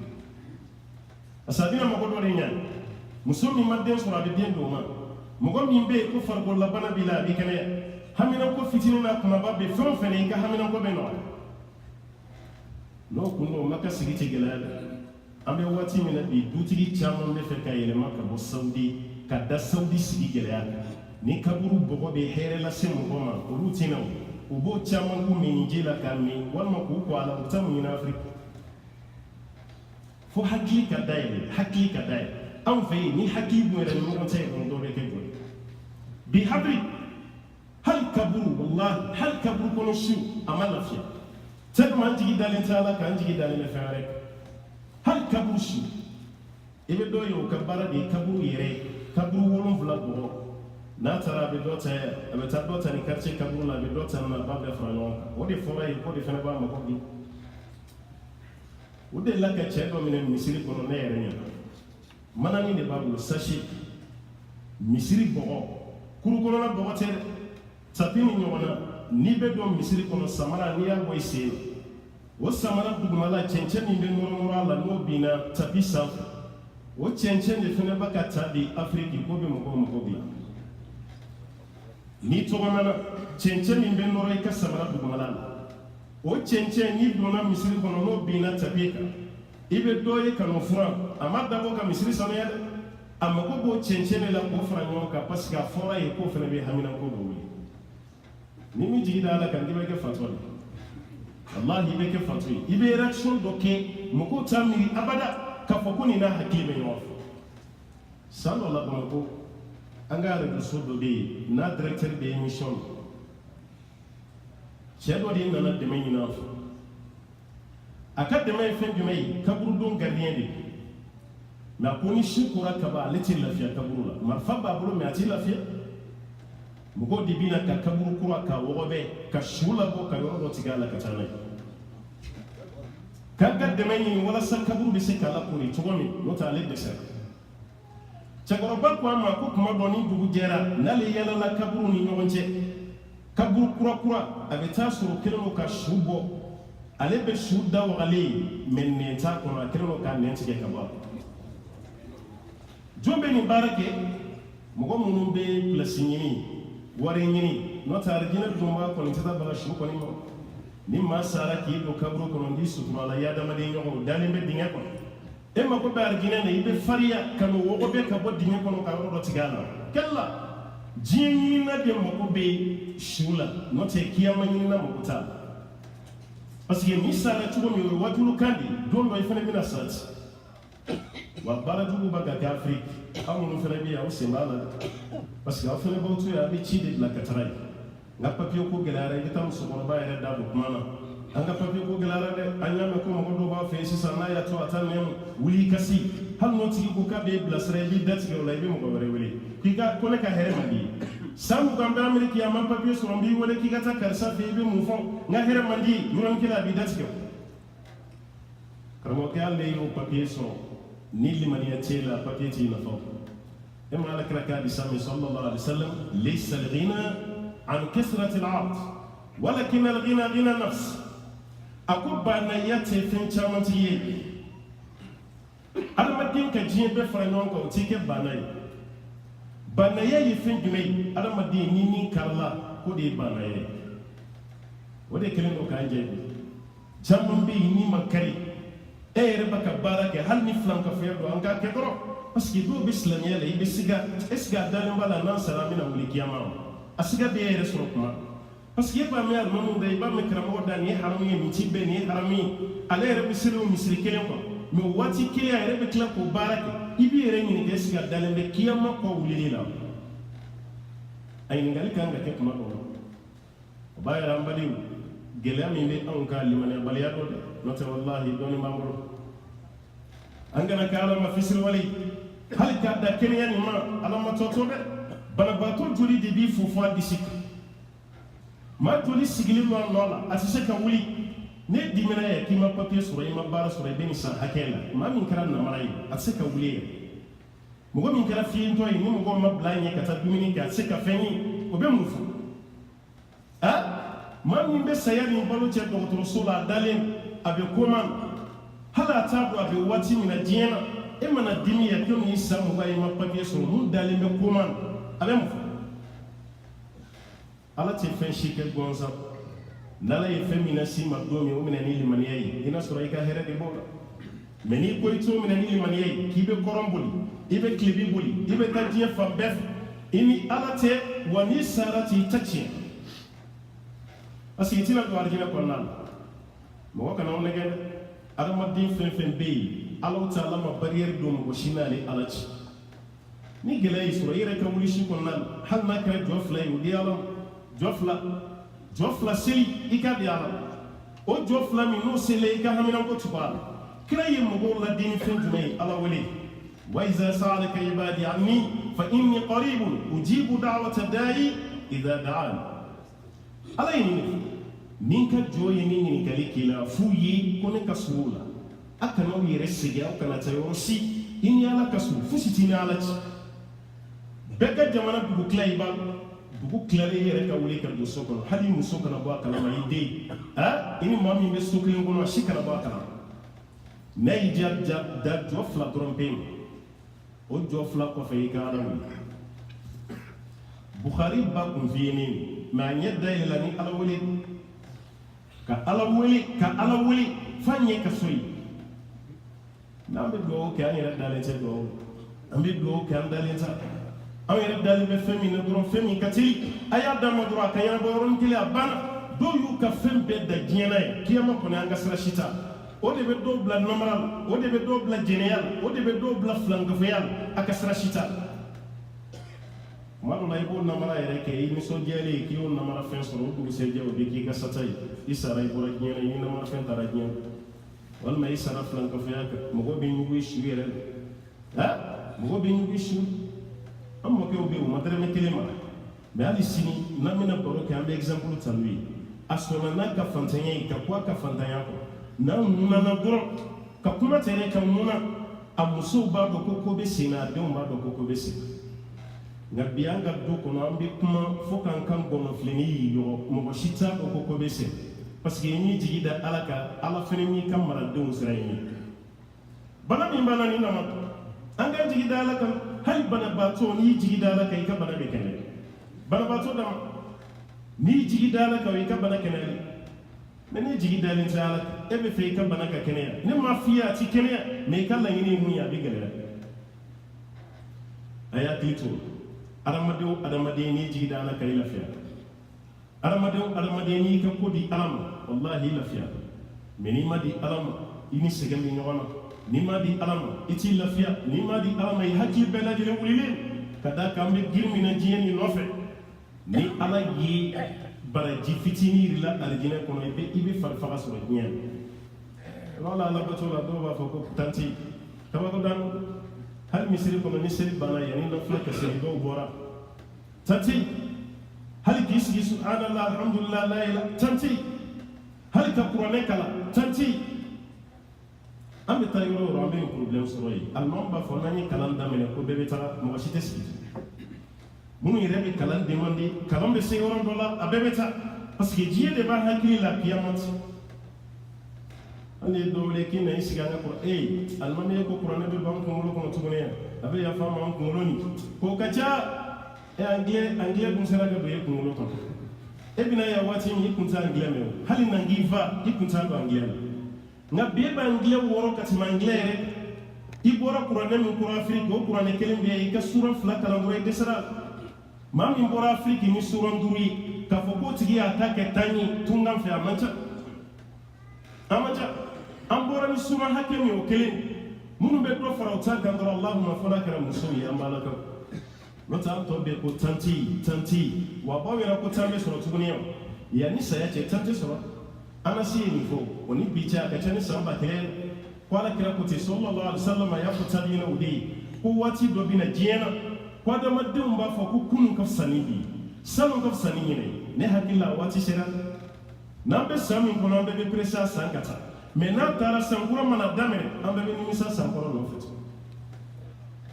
parce que a bɛna mɔgɔ dɔ de ɲa muso min ma den sɔrɔ a bɛ den d'o ma mɔgɔ min bɛ yen ko farikololabana b'i la a b'i kɛnɛya haminako fitinin n'a kumaba bɛ fɛn o fɛn i ka haminako bɛ nɔgɔya n'o kun don Maka sigi tɛ gɛlɛya dɛ an bɛ waati min na bi dutigi caman bɛ fɛ ka yɛlɛma ka bɔ Saudi ka da Saudi sigi gɛlɛya kan ni kaburu bɔgɔ bɛ hɛrɛ lase mɔgɔ ma olu tɛna o b'o caman k'u min ji la k'a min walima k'u kɔ a la u taa mun ɲini Afiriki fo hakili ka dayɛlɛ hakili ka dayɛlɛ anw fɛ yen ni hakili dun yɛrɛ ni ɲɔgɔn cɛ yɛrɛ dɔ bɛ kɛ jɔ bi habiri hali kaburu wallahi hali kaburu kɔnɔ siw a ma lafiya tellement an jigi dalen tɛ Ala kan an jigi dalen bɛ fɛn wɛrɛ kan hali kaburu su i bɛ dɔ ye o ka baara de ye kaburu yɛrɛ kaburu 7 bɔgɔ n'a taara a bɛ dɔ ta a bɛ taa dɔ ta ni quartier kaburu la a bɛ dɔ ta na ba bɛɛ fara ɲɔgɔn kan o de fɔra ye k'o de fana b'a mɔgɔ bi o de la ka cɛ dɔ minɛ misiri kɔnɔ ne yɛrɛ ɲɛna manani de b'a bolo sachet misiri bɔgɔ kuru kɔnɔna bɔgɔ tɛ dɛ tapi ni ɲɔgɔn na n'i bɛ don misiri kɔnɔ samara n'i y'a bɔ i sen na o samara dugumala cɛncɛn min bɛ nɔrɔ a la n'o binna tapi sanfɛ o cɛncɛn de fana bɛ ka taa di afiriki k'o bɛ mɔgɔw bila n'i tɔgɔmana cɛncɛn min bɛ nɔrɔ i ka samara dugumala la o cɛncɛn n'i donna misiri kɔnɔ n'o binna tapi kan i bɛ dɔ ye ka n'o furan a ma dabɔ ka misiri sanuya dɛ a mago b'o cɛncɛn de la k'o fara ɲɔgɔn kan parce que a fɔra ye k'o fana bɛ haminako dɔw ye ni min jigi da ala kan i bɛ kɛ fatɔ de wallahi i bɛ kɛ fatɔ ye i bɛ réaction dɔ kɛ mɔgɔw t'a miiri abada k'a fɔ ko nin n'a hakili bɛ ɲɔgɔn fɛ san dɔ la Bamakɔ an ka radio dɔ bɛ yen n'a directeur de émission cɛ dɔ de nana dɛmɛ ɲini an fɛ a ka dɛmɛ ye fɛn jumɛn ye kaburudon gardien de mais a ko ni si kora kaba ale tɛ lafiya kaburu la marifa b'a bolo mais a tɛ lafiya mɔgɔw de bɛ na ka kaburu kura ka wɔgɔbɛ ka su labɔ ka yɔrɔ dɔ tigɛ a la ka taa n'a ye k'a ka dɛmɛ ɲini walasa kaburu bɛ se k'a lakori cogo min n'o tɛ ale dɛsɛra cɛkɔrɔba ko a ma ko tuma dɔ ni dugu jɛra n'ale yɛlɛla kaburu ni ɲɔgɔn cɛ kaburu kura a bɛ taa sɔrɔ kelen don ka su bɔ ale bɛ su da wagalen mais nɛn t'a kɔnɔ a kelen don k'a nɛn tigɛ ka bɔ a la jɔn bɛ nin baara kɛ mɔgɔ minnu bɛ place ɲini wari ɲini n'o tɛ alijinɛ dunba kɔni tɛ taa baga su kɔni ma ni maa sara k'i don kaburu kɔnɔ n'i suturala i adamaden ɲɔgɔn dalen bɛ dingɛ kɔnɔ e mako bɛ alijinɛ na i bɛ fariya ka n'o wɔgɔbɛ ka bɔ dingɛ kɔnɔ ka yɔrɔ dɔ tigɛ a la kɛlɛ diɲɛ ɲinina de mako bɛ su la n'o tɛ kiyama ɲinina mako t'a la parce que n'i sara cogo min o ye wajulu kan de don dɔ i fana bɛna sarati wa baara jugu b'a ka kɛ afiriki aw minnu fana bɛ yen aw sen b'a la dɛ parce que aw fana b'aw to yen a bɛ ci de bila ka taga yen nka papiye ko gɛlɛyara i bɛ taa musokɔrɔba yɛrɛ da don kuma na an ka papiye ko gɛlɛyara dɛ an y'a mɛn ko mɔgɔ dɔw b'a fɛ yen sisan n'a y'a to a ta nɛɛmu wuli i ka se hali n'o tigi ko k'a b'e bilasira i b'i datigɛ o la i bɛ mɔgɔ wɛrɛ wele k'i ka ko ne ka hɛrɛ man di ye san mugan bɛ Ameriki a ma papiye sɔrɔ n b'i wele k'i ka taa karisa fɛ i bɛ mun fɔ n ka hɛrɛ man di ye yɔrɔnin kelen a b'i datigɛ karamɔgɔkɛ hali y'o papiye sɔrɔ ni limaniya t'e la papiye t'i nafa e ma ala kira k'a di sami sallallahu alaihi wasallam laysa al-ghina an kasrati al-'ard walakin al-ghina ghina nafs a ko banaya tɛ fɛn caman t'i ye adamaden ka diɲɛ bɛɛ fara ɲɔgɔn kan o t'i kɛ bana ye banaya ye fɛn jumɛn ye adamaden ni min karila k'o de ye banaya ye o de kelen don k'an jɛ caman bɛ yen ni ma kari e yɛrɛ bɛ ka baara kɛ hali ni filankafoya don an k'a kɛ dɔrɔn parce que dɔw bɛ silamɛya la i bɛ siga est ce que a dalen b'a la n'an sara an bɛna wuli kiyama ma a siga bɛ e yɛrɛ sɔrɔ kuma parce que e b'a mɛn alimamiw da i b'a mɛn karamɔgɔ da nin ye haramu ye nin ti bɛn nin ye haramu ye ale yɛrɛ bɛ seli o misiri kelen kɔnɔ mais o waati kelen a yɛrɛ bɛ tila k'o baara kɛ i b'i yɛrɛ ɲininka est ce que a dalen bɛ kiyama kɔ wulili la a ɲininkali kan ka kɛ kuma dɔw la o b'a yɛrɛ an badenw gɛlɛya min bɛ anw ka limaniyabaliya dɔ dɛ n'o tɛ walahi dɔɔnin b'an bolo an kana kɛ ala ma fisiriwale hali k'a da kɛnɛya nin ma ala ma tɔtɔ dɛ banabaatɔ joli de b'i fo fɔ a disi kan maa joli sigilen don a nɔ la a tɛ se ka wuli ne dimina ye k'i ma papiye sɔrɔ i ma baara sɔrɔ i bɛ nin san hakɛ la maa min kɛra namara ye a tɛ se ka wuli yɛrɛ mɔgɔ min kɛra fiyentɔ ye ni mɔgɔw ma bila ɲɛ ka taa dumuni kɛ a tɛ se ka fɛn ye o bɛ mun fɔ maa min bɛ saya ni balo cɛ dɔgɔtɔrɔso la a dalen a bɛ koma hali a t'a dɔn a bɛ waati min na diɲɛ na e mana dimi ya kɛ min san mugan ye ma papiye sɔrɔ mun dalen bɛ koma a bɛ mun fɔ ala tɛ fɛn si kɛ gansan n'ala ye fɛn min lase i ma don min o minɛ ni limaniya ye i n'a sɔrɔ i ka hɛrɛ de b'o la mais n'i ko i t'o minɛ ni limaniya ye k'i bɛ kɔrɔn boli i bɛ kilebi boli i bɛ taa diɲɛ fan bɛɛ fɛ i ni ala tɛ wa n'i sara t'i ta tiɲɛ parce que i tɛna don alijinɛ kɔnɔna la mɔgɔ kana aw nɛgɛ dɛ adamaden fɛn fɛn bɛ yen alaw tɛ ala ma barrière don mɔgɔ si n'ale ala ci ni gɛlɛya y'i sɔrɔ i yɛrɛ ka wuli si kɔnɔna la hali n'a kɛra jɔ fila ye o di ala ma jɔ fila seli i ka di ala o jɔ fila min n'o seli i ka haminanko tugu a la kira ye mɔgɔw la deni fɛn jumɛn ye ala wele wa iza sa'alaka ibadi anni fa inni qaribun ujibu da'wata da'i idha da'an ala ye nin ka jɔ ye ni ɲininkali k'i la f'u ye ko ne ka surun la a kana aw yɛrɛ segi aw kana taa yɔrɔ si i ni ala ka surun fosi t'i ni ala ci bɛɛ ka jamana dugu tila i b'a dugu tilalen yɛrɛ ka wuli ka don so kɔnɔ hali muso kana bɔ a kalama i den i ni maa min bɛ so kelen kɔnɔ a si kana bɔ a kalama n'a y'i ja da jɔ fila dɔrɔn bɛ yen o jɔ fila kɔfɛ i ka ala wuli Bukhari ba kun f'i ye ne mɛ a ɲɛ dayɛlɛ la ni ala wele ka ala wele f'a ɲɛ ka so ye n'an bɛ dugawu kɛ an yɛrɛ dalen tɛ dugawu an bɛ dugawu kɛ an dalen tɛ an yɛrɛ dalen bɛ fɛn min na dɔrɔn fɛn min ka teli a y'a d'a ma dɔrɔn a ka ɲɛnabɔ yɔrɔnin kelen a banna dɔw y'u ka fɛn bɛɛ da diɲɛ na ye kiyama kɔni an ka sira si ta o de bɛ dɔw bila namara la o de bɛ dɔw bila jɛnɛya la o de bɛ dɔw bila filankafɛya la a ka sira si ta tuma dɔ la i b'o namara yɛrɛ kɛ i nisɔndiyalen ye k'i y'o namara fɛn sɔrɔ o dugusɛjɛ o bɛ k'i ka sata ye i sara i bɔra diɲɛ na i ni namara fɛn taara diɲɛ na walima i sara filankafɛya kan mɔgɔ bɛ ɲugu i su yɛrɛ la mɔgɔ bɛ ɲugu i su an mɔkɛw bɛ yen u ma dɛrɛmɛ kelen mara mɛ hali sini n'an bɛna baro kɛ an bɛ exemple ta n'u ye a sɔnna n'a ka fantanya ye ka bɔ a ka fantanya kɔnɔ n'an munana dɔrɔn ka kuma tɛ yɛrɛ ka muna a musow b'a dɔn ko ko bɛ sen na a denw b'a dɔn ko ko bɛ sen nka bi an ka du kɔnɔ an bɛ kuma fo k'an kan gɔnɔfilenni y'i yɔrɔ mɔgɔ si t'a dɔn ko ko bɛ sen parce que n'i jigi da ala kan ala fana m'i ka maradenw sira ye bana min b'a la ni nama an ka jigi da ala kan hali banabaatɔ n'i jigi da ala kan i ka bana bɛ kɛnɛya banabaatɔ dama n'i jigi da ala kan i ka bana kɛnɛya mɛ n'i jigi dalen tɛ ala kan e bɛ fɛ i ka bana ka kɛnɛya ne m'a f'i ye a ti kɛnɛya mɛ i ka laɲini ye mun ye a bɛ gɛlɛya a y'a hakili to adamaden n'i jigi da ala kan i lafiya adamaden n'i ka ko di ala ma wallahi i lafiya mɛ n'i ma di ala ma i ni sɛgɛn bɛ ɲɔgɔn na n'i ma di ala ma i t'i lafiya n'i ma di ala ma i hakili bɛɛ lajɛlen wulilen ka da kan an bɛ girin min na diɲɛ nin nɔfɛ ni ala ye baraji fitinin yirila alijinɛ kɔnɔ i bɛ fari faga sɔrɔ diɲɛ na wala ala bato la dɔw b'a fɔ ko tanti kabako dan hali misiri kɔnɔ ni seli banna yanni dɔ filɛ ka seli dɔw bɔra tanti hali k'i sigi subhanallah alhamdulillah la ilaha tanti hali ka kuranɛ kalan tanti an bɛ taa yɔrɔ o yɔrɔ an bɛ nin problème sɔrɔ yen alimamu b'a fɔ n'an ye kalan daminɛ ko bɛɛ bɛ taga mɔgɔ si tɛ sigi minnu yɛrɛ bɛ kalan demande kalan bɛ se yɔrɔ dɔ la a bɛɛ bɛ taa parce que diɲɛ de b'a hakili la kiyamati hali dɔw wele k'i na i sigi an ka kɔrɔ alimami ye ko kuranɛ bɛ ban kunkolo kɔnɔ tuguni yan a bɛ yafa ma an kunkolo nin k'o ka ca anglais dun sera ka don e kunkolo kɔnɔ e bɛna yan waati min i kun tɛ anglais mɛn o hali nan k'i fa i kun t'a dɔn anglais la nka bi e bɛ anglais wɔɔrɔ ka tɛmɛ anglais yɛrɛ i bɔra kuranɛ min kɔrɔ afiriki o kuranɛ kelen bɛ yen i ka sura fila kalan dɔrɔn i dɛsɛra maa min bɔra afiriki ni sura 5 ye k'a fɔ k'o tigi y'a ta kɛ 10 ye tungan fɛ a man ca an bɔra ni sura hakɛ min o kelen minnu bɛ dɔ fara o ta kan dɔrɔn Allahumma fɔla kɛra musow ye an b'a la kan n'o tɛ an tɔ bɛ ko tanti wa baw yɛrɛ ko tan bɛ sɔrɔ tuguni yanni saya cɛ tan tɛ sɔrɔ Anasi ye nin fɔ o ni bi cɛ a ka ca ni san 1000 ko ala kira ko ten sallallahu alaihi wasallam a y'a fɔ tabiina o de ye ko waati dɔ bɛ na diɲɛ na ko adamadenw b'a fɔ ko kunun ka fisa ni bi sanu ka fisa ni ɲinɛ ne hakili la waati sera n'an bɛ san min kɔnɔ an bɛɛ bɛ perese a san ka taa mɛ n'a taara san kura mana daminɛ an bɛɛ bɛ nimisa san kɔrɔ nɔfɛ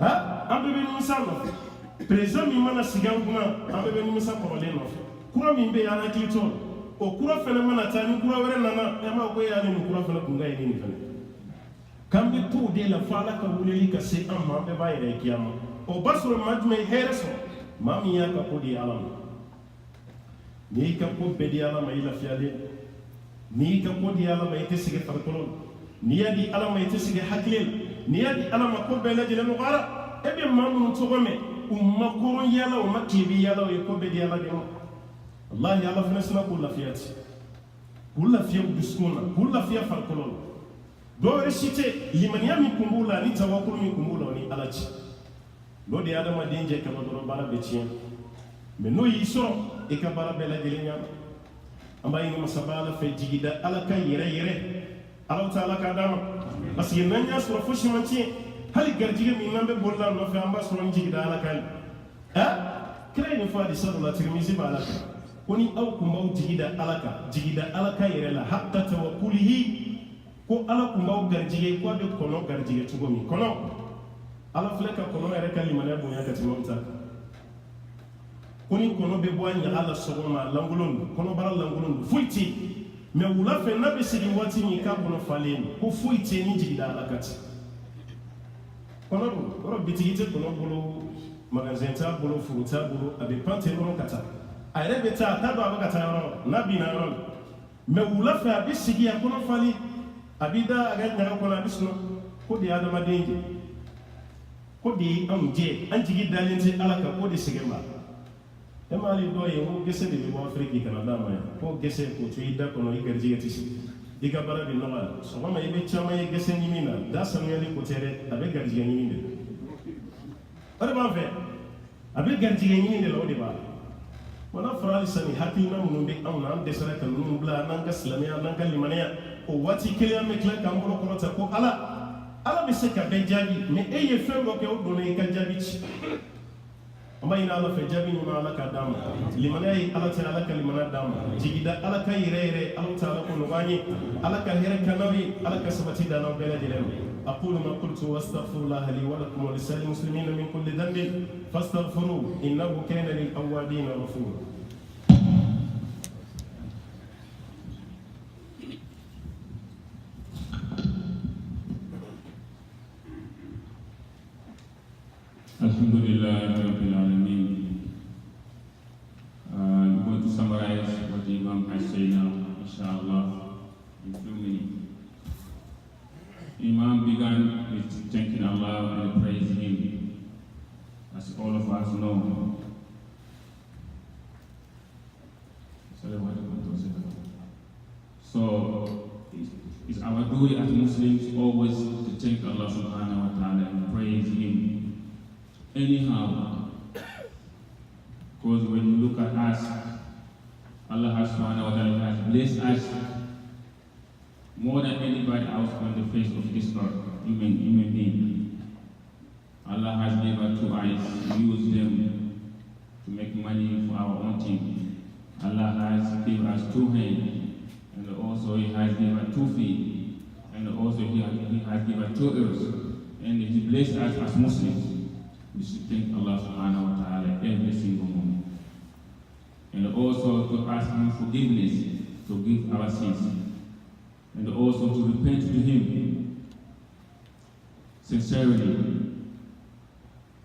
an bɛɛ bɛ nimisa nɔfɛ perezan min mana sigi an kunna an bɛɛ bɛ nimisa kɔrɔlen nɔfɛ kura min bɛ yen an hakili to o kura fɛnɛ mana taa ni kura wɛrɛ nana e ma ko e y'ale nin kura fɛnɛ kun ka ɲi nin fɛnɛ k'an bɛ to o de la fo ala ka weleli ka se an ma an bɛɛ b'a yɛrɛ kiyama o b'a sɔrɔ maa jumɛn ye hɛrɛ sɔrɔ maa min y'a ka ko di ala ma n'i y'i ka ko bɛɛ di ala ma i lafiyalen n'i y'i ka ko di ala ma i tɛ sɛgɛn farikolo la n'i y'a di ala ma i tɛ sɛgɛn hakili la n'i y'a di ala ma ko bɛɛ lajɛlen nɔgɔyara e bɛ maa minnu tɔgɔ mɛn u ma koron yala u ma tilebi yala o ye ko bɛɛ di ala de ma wallahi ala fana sina k'u lafiya ten k'u lafiya dusukun na k'u lafiya farikolo la dɔw yɛrɛ si tɛ limaniya min kun b'u la ani tawakulu min kun b'u la o ni ala cɛ n'o de ye adamaden jɛ kama dɔrɔn baara bɛ tiɲɛ mɛ n'o y'i sɔrɔ i ka baara bɛɛ lajɛlen ɲana an b'a ɲini masaba ala fɛ jigida ala ka yɛrɛ ala ta ala ka d'a ma parce que nan ya sɔrɔ fosi man tiɲɛ hali garijɛgɛ min n'an bɛ bolila nɔfɛ an b'a sɔrɔ n jigida ala kan kira ye nin fɔ hadisa dɔ la Tirmizi b'a la kan ko ni aw kun b'aw jigida ala kan yɛrɛ la haqqa tawakkulihi ko ala kun b'aw garijɛgɛ ko a bɛ kɔnɔ garijɛgɛ cogo min kɔnɔ ala filɛ ka kɔnɔ yɛrɛ ka limaniya bonya ka tɛmɛ aw ta kan ko ni kɔnɔ bɛ bɔ a ɲaga la sɔgɔma lankolon don kɔnɔbara lankolon don foyi tɛ yen mɛ wula fɛ n'a bɛ segin waati min k'a kɔnɔ falen don ko foyi tɛ yen ni jigida ala ka ci kɔnɔ don yɔrɔ bitigi tɛ kɔnɔ bolo magasin t'a bolo furu t'a bolo a bɛ pan ten dɔrɔn ka taa a yɛrɛ bɛ taa a t'a dɔn a bɛ ka taa yɔrɔ n'a binna yɔrɔ la mɛ wula fɛ a bɛ segin a kɔnɔ falen a bɛ da a ka ɲaga kɔnɔ a bɛ sunɔgɔ ko de ye adamaden jɛ ko de ye anw jɛ an jigi dalen tɛ ala kan ko de sɛgɛn b'a la e ma hali dɔ ye ko gese de bɛ bɔ afiriki kana d'a ma yan ko gese k'o to i da kɔnɔ i garijɛgɛ tɛ se i ka baara bɛ nɔgɔya sɔgɔma i bɛ caman ye gese ɲimi na da sanuyali ko tɛ dɛ a bɛ garijɛgɛ ɲimi de la o de b'an fɛ a bɛ garijɛgɛ ɲimi de la o de b'a la wa n'a fɔra halisa nin hakilina minnu bɛ anw na an dɛsɛra ka ninnu bila n'an ka silamɛya n'an ka limaniya o waati kelen an bɛ tila k'an bolo kɔrɔta ko ala bɛ se ka bɛɛ jaabi mɛ e ye fɛn dɔ kɛ o donna i ka jaabi ci an b'a ɲini ala fɛ jaabi ɲuman ala ka d'an ma limaniya ye ala tɛ ala ka limaniya d'an ma jigida ala ka yɛrɛ yɛrɛ ala tɛ ala ko nɔgɔya an ye ala ka hɛrɛ ka n'aw ye ala ka sabati d'an n'aw bɛɛ lajɛlen ma أقول ما قلت وأستغفر الله لي ولكم ولسائر المسلمين من كل ذنب فاستغفروه إنه كان للأوابين غفورا الحمد لله رب العالمين. I'm going to summarize what the Imam has said now, inshallah, in a few minutes. Imam began with thanking Allah and praising Him, as all of us know. So, it's our duty as Muslims always to thank Allah subhanahu wa ta'ala and praise Him. Anyhow, because when you look at us, Allah subhanahu wa ta'ala has blessed us more than anybody else on the face of this earth, human being. Allah has given us 2 eyes, we use them to make money for our own thing. Allah has given us 2 hands, and also He has given us 2 feet, and also He has given us 2 ears, and He blessed us as Muslims. We should thank Allah subhanahu wa ta'ala every single moment. And also to ask Him forgiveness, to forgive our sins. And also to repent to Him sincerely.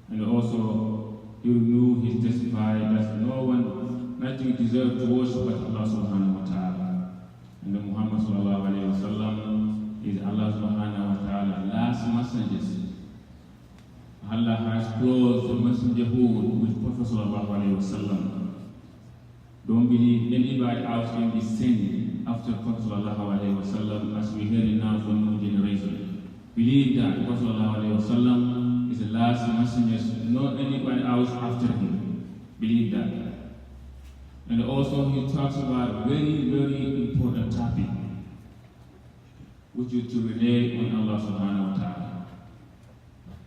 And also He will He testify that nothing deserves to worship but Allah subhanahu wa ta'ala. And Muhammad sallallahu alayhi wa sallam is Allah subhanahu wa ta'ala last messengers. Allah has closed the messengerhood with Prophet sallallahu alayhi wa sallam. Don't believe anybody else can be sent after Prophet sallallahu alayhi wa sallam, as we hear it now from new generation. Believe that Prophet sallallahu alayhi wa sallam is the last messenger, not anybody else after him. Believe that. And also he talks about very, very important topic, which is to rely on Allah subhanahu wa ta'ala.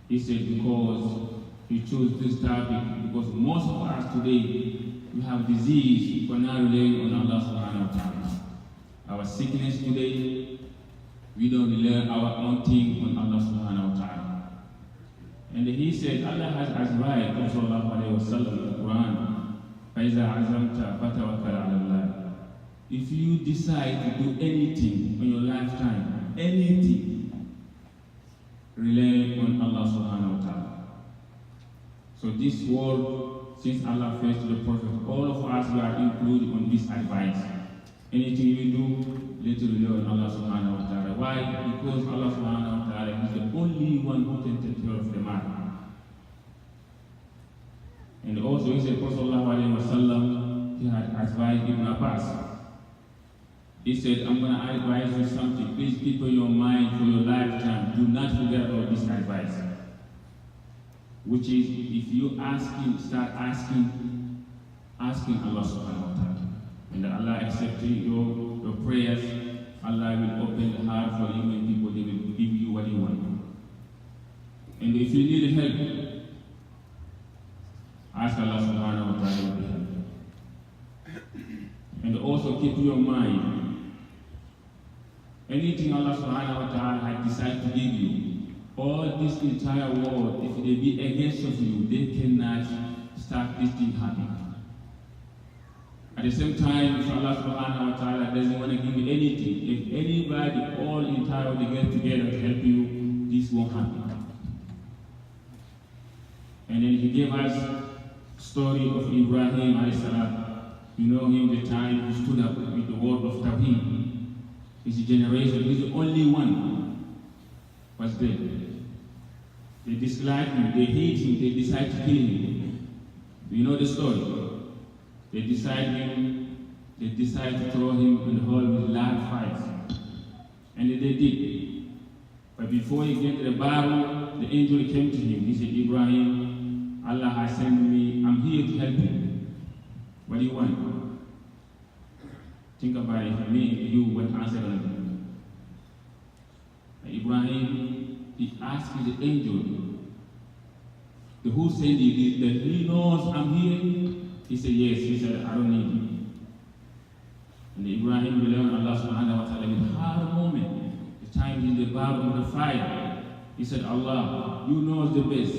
He said because he chose this topic because most of us today, we have disease for not relying on Allah subhanahu wa ta'ala. Our sickness today, we don't rely our own thing on Allah subhanahu wa ta'ala. And he said, Allah has advised sallallahu alayhi wa sallam in the Quran, فَإِذَا عَزَمْتَ فَتَوَكَّلْ عَلَى اللَّهِ. If you decide to do anything in your lifetime, anything, rely on Allah subhanahu wa ta'ala. So this world, since Allah first to the Prophet, all of us are included on this advice. Anything you do, let it rely on Allah subhanahu wa ta'ala. Why? Because Allah subhanahu wa ta'ala is the only one who can take care of the matter. And also he said, Prophet sallallahu alayhi wa sallam, he had advised Ibn Abbas. He said, I'm going to advise you something. Please keep in your mind for your lifetime. Do not forget about this advice. Which is, if you start asking Allah subhanahu wa ta'ala. And Allah accepts your prayers. Allah will open the heart for human people. They will give you what you want. And if you need help, ask Allah subhanahu wa ta'ala to help. And also keep your mind, anything Allah subhanahu wa ta'ala has decided to give you, all this entire world, if they be against of you, they cannot start this thing happening. At the same time, if Allah subhanahu wa ta'ala doesn't want to give you anything, if anybody, all entire world, they get together to help you, this won't happen. And then he gave us story of Ibrahim alayhi salam. You know him, the time he stood up with the word of Tawheed. His generation, he's the only one was there. They dislike him, they hate him, they decide to kill him. You know the story? They decide to throw him in the hole with large fires. And they did. But before he get to the barrel, the angel came to him. He said, Ibrahim, Allah has sent me, I'm here to help you. What do you want? Think about it, for me, you, what answer going to be? Ibrahim, he asked the angel, the who sent you, that he knows I'm here? He said, yes. He said, I don't need you. And Ibrahim relied on Allah subhanahu wa ta'ala in a hard moment, the time in the bottom of the fire. He said, Allah, you know the best.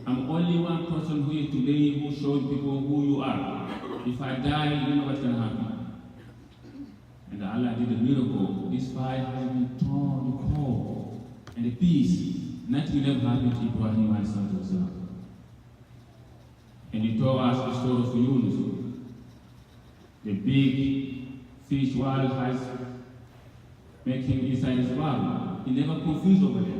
I'm only one person here today who showed people who you are. If I die, you know what's going to happen. And Allah did a miracle. This fire has been torn to cold. And the peace, nothing ever happened to Ibrahim alayhi salam. And he told us the story of Yunus. The big fish world has made him inside his world. He never confused over there.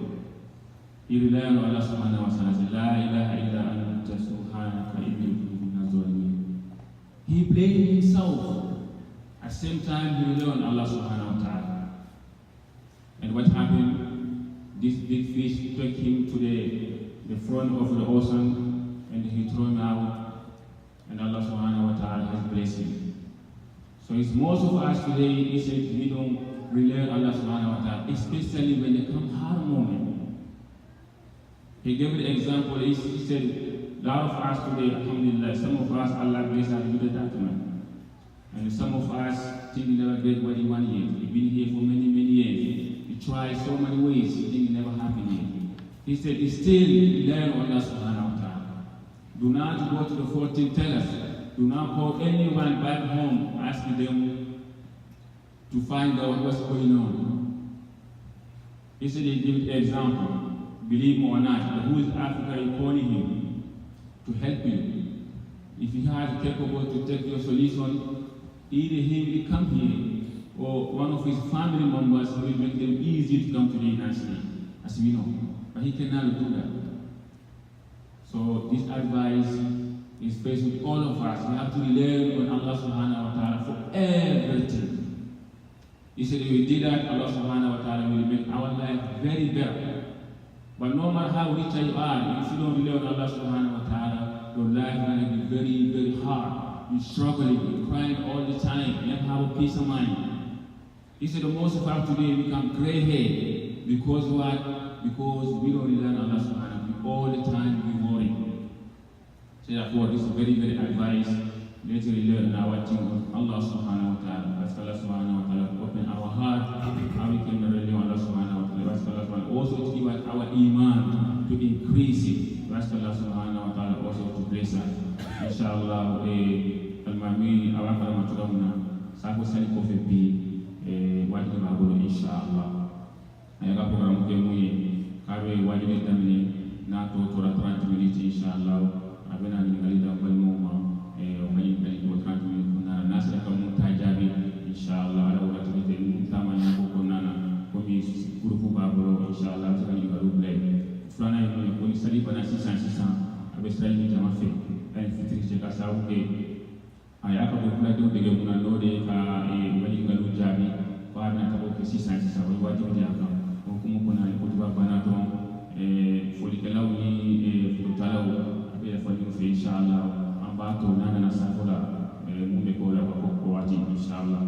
He relied on Allah subhanahu wa ta'ala. La ilaha illa anta subhanaka inni kuntu minaz zalimin. He blamed himself. At the same time, he relied on Allah subhanahu wa ta'ala. And what happened? This big fish took him to the front of the ocean, and he threw him out. And Allah subhanahu wa ta'ala has blessed him. So it's most of us today, he said, we don't rely on Allah subhanahu wa ta'ala, especially when they come hard moment. He gave the example, he said, a lot of us today, alhamdulillah, some of us, Allah bless us with the document. And some of us think he never get what he wanted yet. He's been here for many, many years. He tried so many ways, he think it never happened yet. He said, he still learn on Allah subhanahu wa ta'ala. Do not go to the 14 tellers. Do not call anyone back home asking them to find out what's going on. He said, he gave an example. Believe me or not, but who is Africa is calling him to help you? If he has capable to take your solution, either he will come here or one of his family members will make them easy to come to the United States, as we know. But he cannot do that. So this advice is faced with all of us. We have to rely on Allah subhanahu wa ta'ala for everything. He said if we did that, Allah subhanahu wa ta'ala will make our life very better. But no matter how rich you are, if you don't rely on Allah subhanahu wa ta'ala, your life is going to be very, very hard. You're struggling, you're crying all the time, you don't have a peace of mind. He said the most of us today become gray hair because what? Because we don't rely on Allah subhanahu wa ta'ala. All the time we worry. So therefore, this is very, very advice. Let's rely on our thing on Allah subhanahu wa ta'ala. Ask Allah subhanahu wa ta'ala to open our heart, how we can rely on Allah subhanahu wa ta'ala. Ask Allah subhanahu wa ta'ala also to give us our iman, to increase it. Ask Allah subhanahu wa ta'ala also to bless us. Inshallah, al-Mami, our Karamatulahuna, Sako Sani Kofepi, Wadi Mabulo, inshallah. Ayaka program Kemuye, Kabe Wadi Damini, Nato Tora 30 minutes, inshallah. Abena Ningalida Balmoma. When you 30 minutes, Nasa Kamutajabi, inshallah, I will have to get Tamana Konana, Komi Kurupu Babro, inshallah, to you a ruble. Frana, when you study Panasisa, I will study Jamafe, and Fitri Chekasauke. Ayaka Bukuna de Gabuna Lode, Malingalu Jabi, Parna Taboki Sisa, what you have, Okumukuna, Kutuba Banaton, Folikalawi, Futala, a bit of a inshallah. Bato nana na sakola mumbe kola kwa wati inshallah.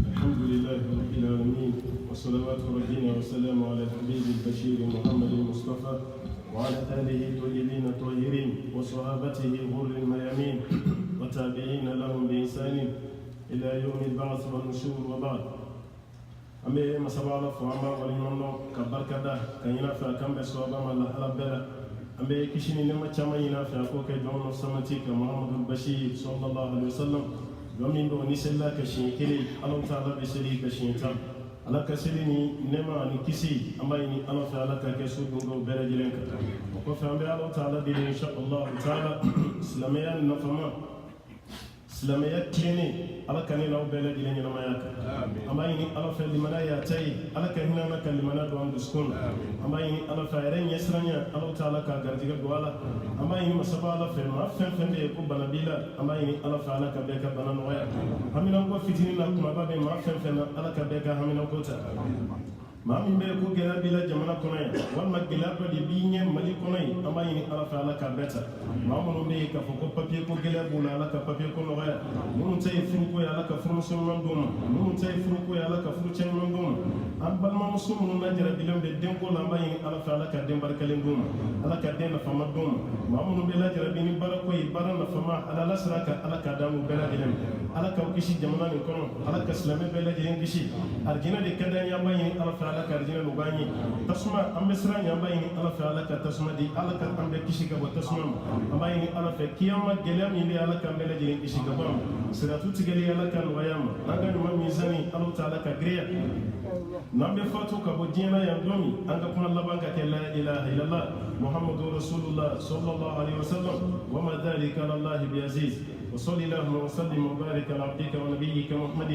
Alhamdulillah rabbil alamin. وصلوات ربنا وسلام على الحبيب البشير محمد المصطفى وعلى آله الطيبين الطاهرين وصحابته الغر الميامين وتابعين لهم بإحسان إلى يوم البعث والنشور وبعد. أمي مسابقة فما ولمن كبركة كينا فكم بسوابا الله على بلا أمي كشني نما كما ينا فأكوك جون سمتيك محمد البشير صلى الله عليه وسلم ومن دون نسلا كشين كلي الله تعالى بسلي كشين تام ala ka seli ni nema ni kisi amba ni ala fa ala ka kesu dungo bere jilen ka ko fa ambe ala taala bi insha Allah taala islamiyan nafama islamiya kini ala kan ni law bere jilen ni maya ka amba ni ala fa limana ya tay ala ka hina na kalimana do am duskun amba ni ala fa ren yesranya ala taala ka garjiga do ala amba ni masaba ala fa ma fen fen be ko banabila amba ni ala fa ala ka be ka banan waya hamina ko fitini na kuma babe ma fen fen ala ka be ka hamina ko maa min bɛ ko gɛlɛya b'i la jamana kɔnɔ yan walima gɛlɛya dɔ de b'i ɲɛ mali kɔnɔ yen an b'a ɲini ala fɛ ala ka bɛɛ ta maa minnu bɛ yen k'a fɔ ko papiye ko gɛlɛya b'u la ala ka papiye ko nɔgɔya minnu ta ye furuko ye ala ka furumuso ɲuman d'u ma minnu ta ye furuko ye ala ka furucɛ ɲuman d'u ma an balimamuso minnu lajarabilen bɛ denko la an b'a ɲini ala fɛ ala ka den barikalen d'u ma ala ka den nafama d'u ma maa minnu bɛ lajarabi ni baarako ye baara nafama ala lasira ka ala ka d'a ma bɛɛ lajɛlen ala k'aw kisi jamana nin kɔnɔ ala ka silamɛ bɛɛ lajɛlen kisi arijinɛ de ka d'an ye an b'a ɲini ala fɛ ala ka arijinɛ nɔgɔya ye tasuma an bɛ siran ɲɛ an b'a ɲini ala fɛ ala ka tasuma di ala ka an bɛɛ kisi ka bɔ tasuma ma an b'a ɲini ala fɛ kiyama gɛlɛya min bɛ ala k'an bɛɛ lajɛlen kisi ka bɔ a ma siratu tigɛli ala ka nɔgɔya ma n'an ka ɲuman mizani ala ta'ala ka giriya n'an bɛ fatu ka bɔ diɲɛ na yan don min an ka kuma laban ka kɛ la ilaha illallah muhammadu rasulullah sallallahu alaihi wasallam wa ma dhalika ala allah bi aziz وصلى الله وسلم وبارك على عبدك ونبيك محمد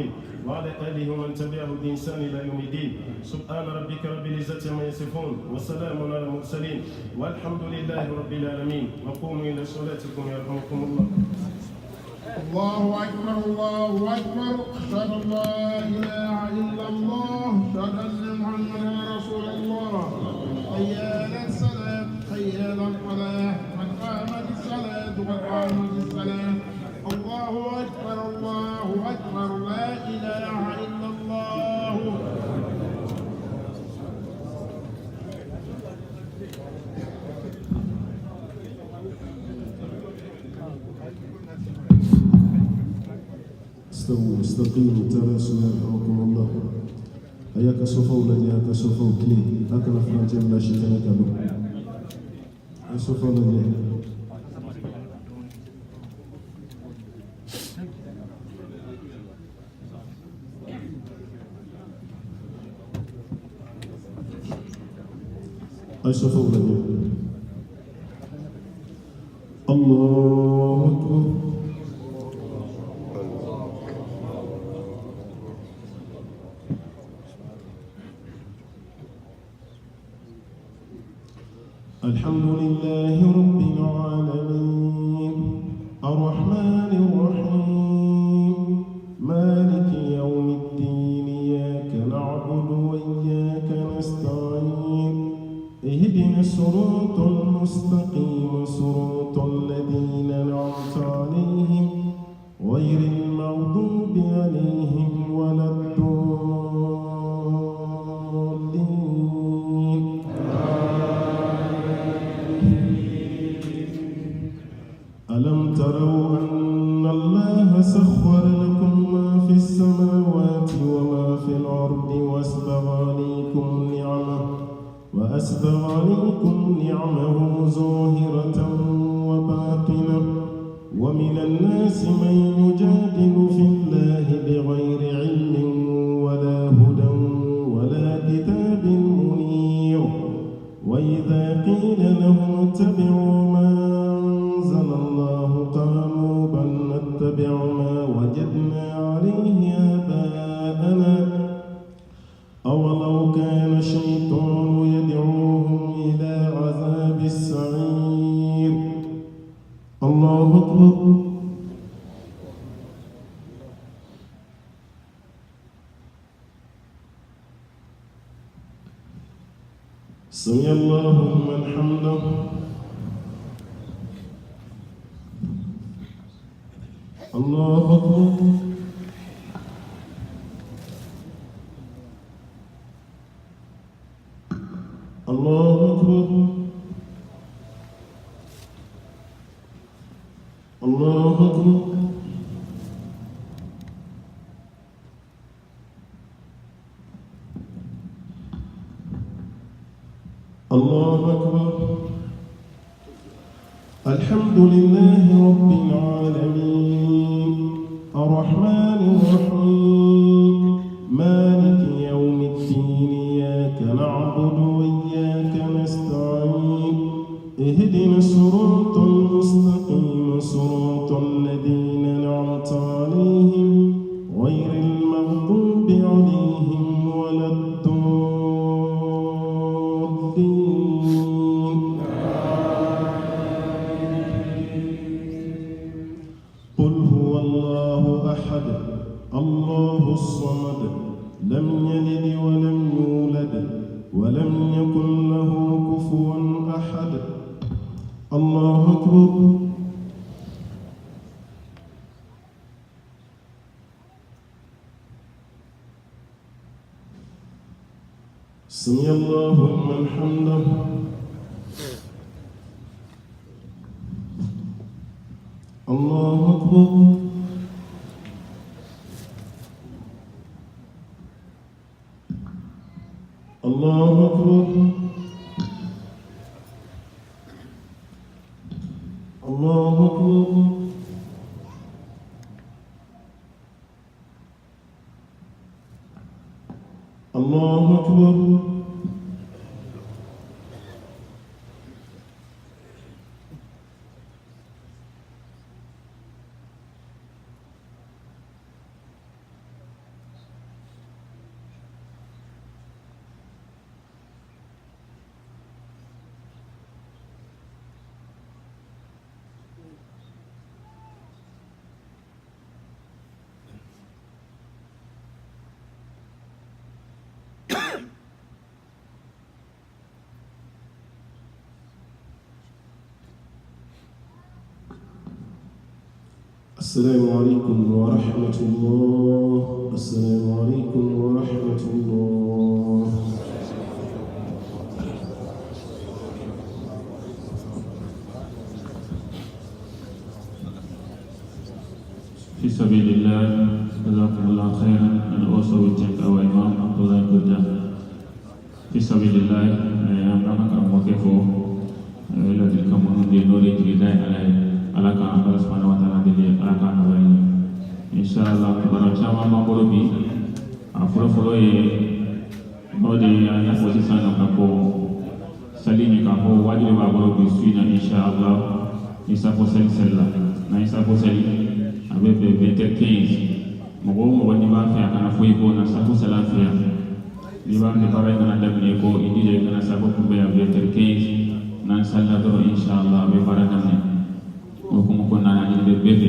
وعلى اله ومن تبعه بإحسان الى يوم الدين سبحان ربك رب العزه عما يصفون وسلام على المرسلين والحمد لله رب العالمين وقوموا الى صلاتكم يرحمكم الله. الله أكبر الله أكبر أشهد أن لا إله إلا الله أشهد أن محمدا رسول الله حي على الصلاة حي على الفلاح قد قامت الصلاة قد قامت الصلاة الله أكبر الله أكبر لا إله إلا الله. استووا استقيموا تراسوا يرحمكم الله. هيا كسوفوا لدي كسوفوا كلي أكل فرنجين لا شيء كانوا كسوفوا لدي أشوفوا لدي الله أكبر. الحمد لله رب العالمين الرحمن الرحيم مالك يوم الدين إياك نعبد وإياك نستعين اهدنا الصراط المستقيم صراط الذين أنعمت عليهم غير المغضوب عليهم ولا الضالين. ألم تروا أن الله سخر لكم ما في السماوات وما في الأرض وأسبغ عليكم نعمه ظاهرة وباطنة ومن الناس من يجادل في الله بغير علم ولا هدى ولا كتاب منير وإذا قيل لهم اتبعوا ما أنزل الله قالوا بل نتبع ما وجدنا عليه آباءنا أولو كان الشيطان يدعوهم إلى عذاب السعير. الله أكبر. سمع الله لمن حمده. الله أكبر. الله أكبر الله أكبر الحمد لله رب العالمين الرحمن الرحيم مالك يوم الدين إياك نعبد وإياك نستعين اهدنا الصراط المستقيم صراط الذين أنعمت عليهم غير المغضوب عليهم ولا الضالين قل هو الله أحد الله الصمد لم يلد ولم يولد ولم يكن له كفوا أحد الله أكبر سمع الله لمن حمده الله أكبر الله أكبر الله أكبر الله أكبر السلام عليكم ورحمة الله السلام عليكم ورحمة الله في سبيل الله جزاكم الله خيرا and also we thank our Imam Abdullah Gudda في سبيل الله أمامك أموكفو الذي كمون دي نوري جلداء على كان الله سبحانه وتعالى دي على كان وين إن شاء الله بركة ما مقولو بي أفرو نودي أنا posisi نكابو سليني كابو واجب بابولو بي سوينا إن شاء الله إسافو سلسلة na إسافو سلسلة avec 20h15 mɔgɔ ni b'a fɛ a kana foyi ko na safu sala fɛ ni b'a fɛ baara in kana daminɛ ko i jija i kana safu kunbɛn a 20h15 n'an salila dɔrɔn inshallah a bɛ baara daminɛ o hukumu kɔnɔna na ɲini bɛ bɛɛ fɛ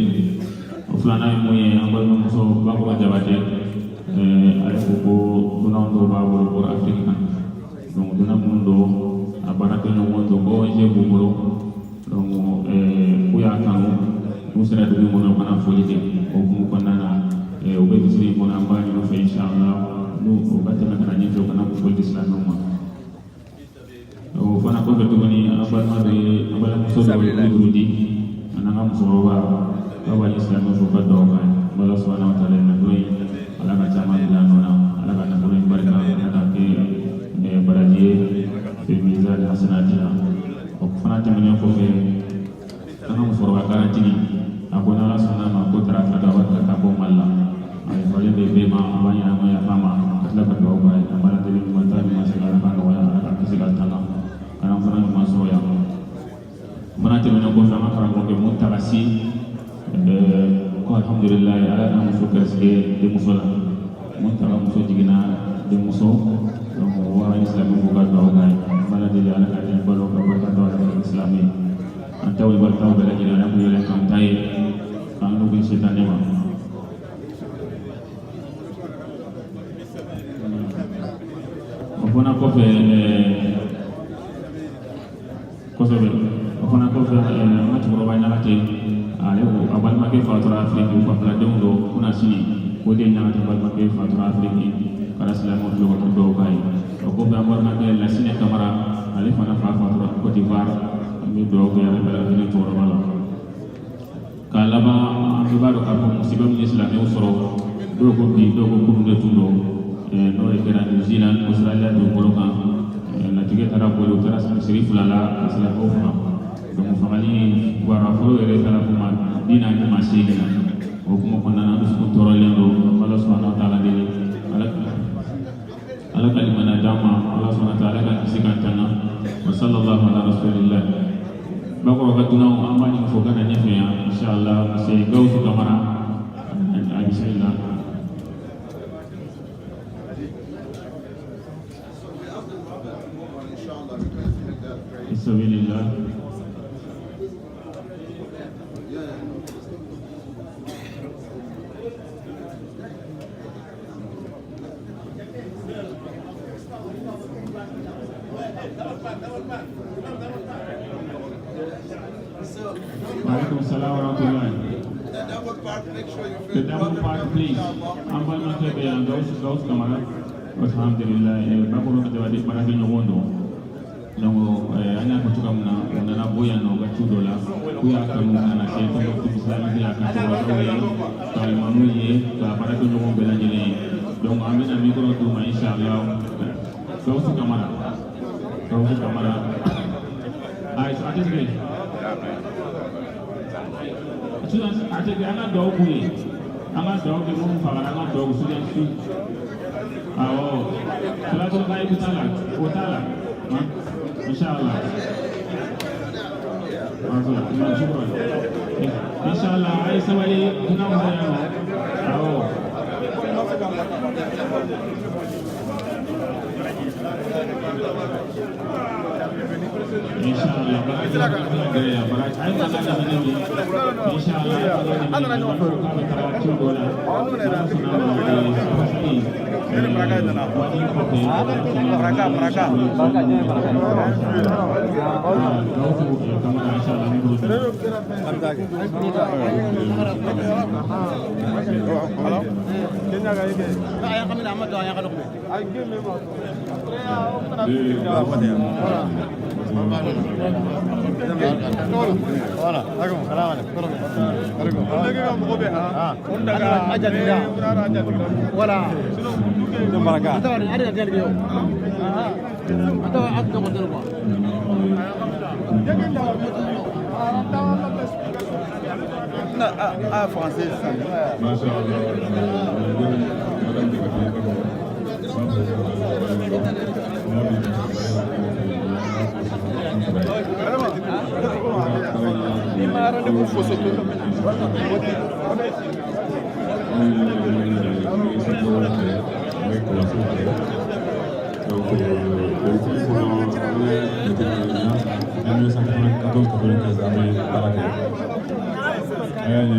o filanan ye mun ye an balimamuso Bakɔrɔ Jabate ale ko ko dunan dɔw b'a bolo pour Afrique kan donc dunan minnu don a baarakɛɲɔgɔn don ko ONG b'u bolo donc k'u y'a kanu nous sera de mon en folie au bout qu'on a au bénéfice qu'on a pas nous fait inchallah nous au bâtiment qu'on a dit qu'on a pour l'islam au fond à quoi que tu venais à part de la Rudi on a un soroba au l'islam au pas d'or voilà soit on a talent oui à la gama de la nona à la gama pour une barka à baradier féminin de la sénatia au fond à terminer pour faire un soroba quarantine akona la sana ma ko tara ta wa ta ko malla ay fole be be ma banya ma ya fama la ka do ba ya mala de ma ta ma se la ka wa ya ka se la ta la kana fana ma so ya mana te mena ko sama kara ko ke mutabasi ko alhamdulillah ala na muso kerske de musola mutaba muso jigina de muso donc wa islam ko ga do ga mala de ala ka de balo ka ba do islami antaw bartaw bela jina na mu yele kan tay anu bin setan ma ofona ko fe mati mo ba na te ale ko abal ma ke fatura afrique ko bla de ndo kuna sini ko de na ta bal ma ke fatura afrique kala salamo do ko do kai ko ba mo na ke la sine camara ale fana fa fatura Côte d'Ivoire mi do ko ya bela ni to wala laba ibaro ka ko musiba mu islam e usoro do ko bi do ko kunu de tundo no e kera New Zealand Australia do ko loka na tige tara ko do tara sa sirif lala asala ko fa do mo famali wara folo e tara ko ma dina ke masigi o ko ko nana do ko torolendo Allah subhanahu wa ta'ala de ala kalimana dama Allah subhanahu wa ta'ala ka kisikantana wa sallallahu ala rasulillah bako wakatuna amani mfogana nyefe ya inshallah se gausu kamara bismillah bismillah Walaikum salam wa rahmatullahi. The double part, please. Ambal mate be an gaus kamara. Alhamdulillah. Bakuru de wadi paraki nyondo. Nongo ana kutoka mna boya no gachudola. Kuya kamu na sheto ko bisala ya kachudola ko kali mamuye ka paraki nyondo bela jele. Donc amena mikro to ma inshallah. Gaus kamara. Gaus kamara. Ai so atisbe. Ate ke anga dog kuye anga dog ke mo fagara anga dog student fee awo kala to kai kutala otala inshallah shukran inshallah ay sawali kuna haya awo inshallah barak ay kana ni inshallah ana no furu français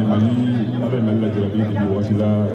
Mali, Mali la jarabi di Wasila.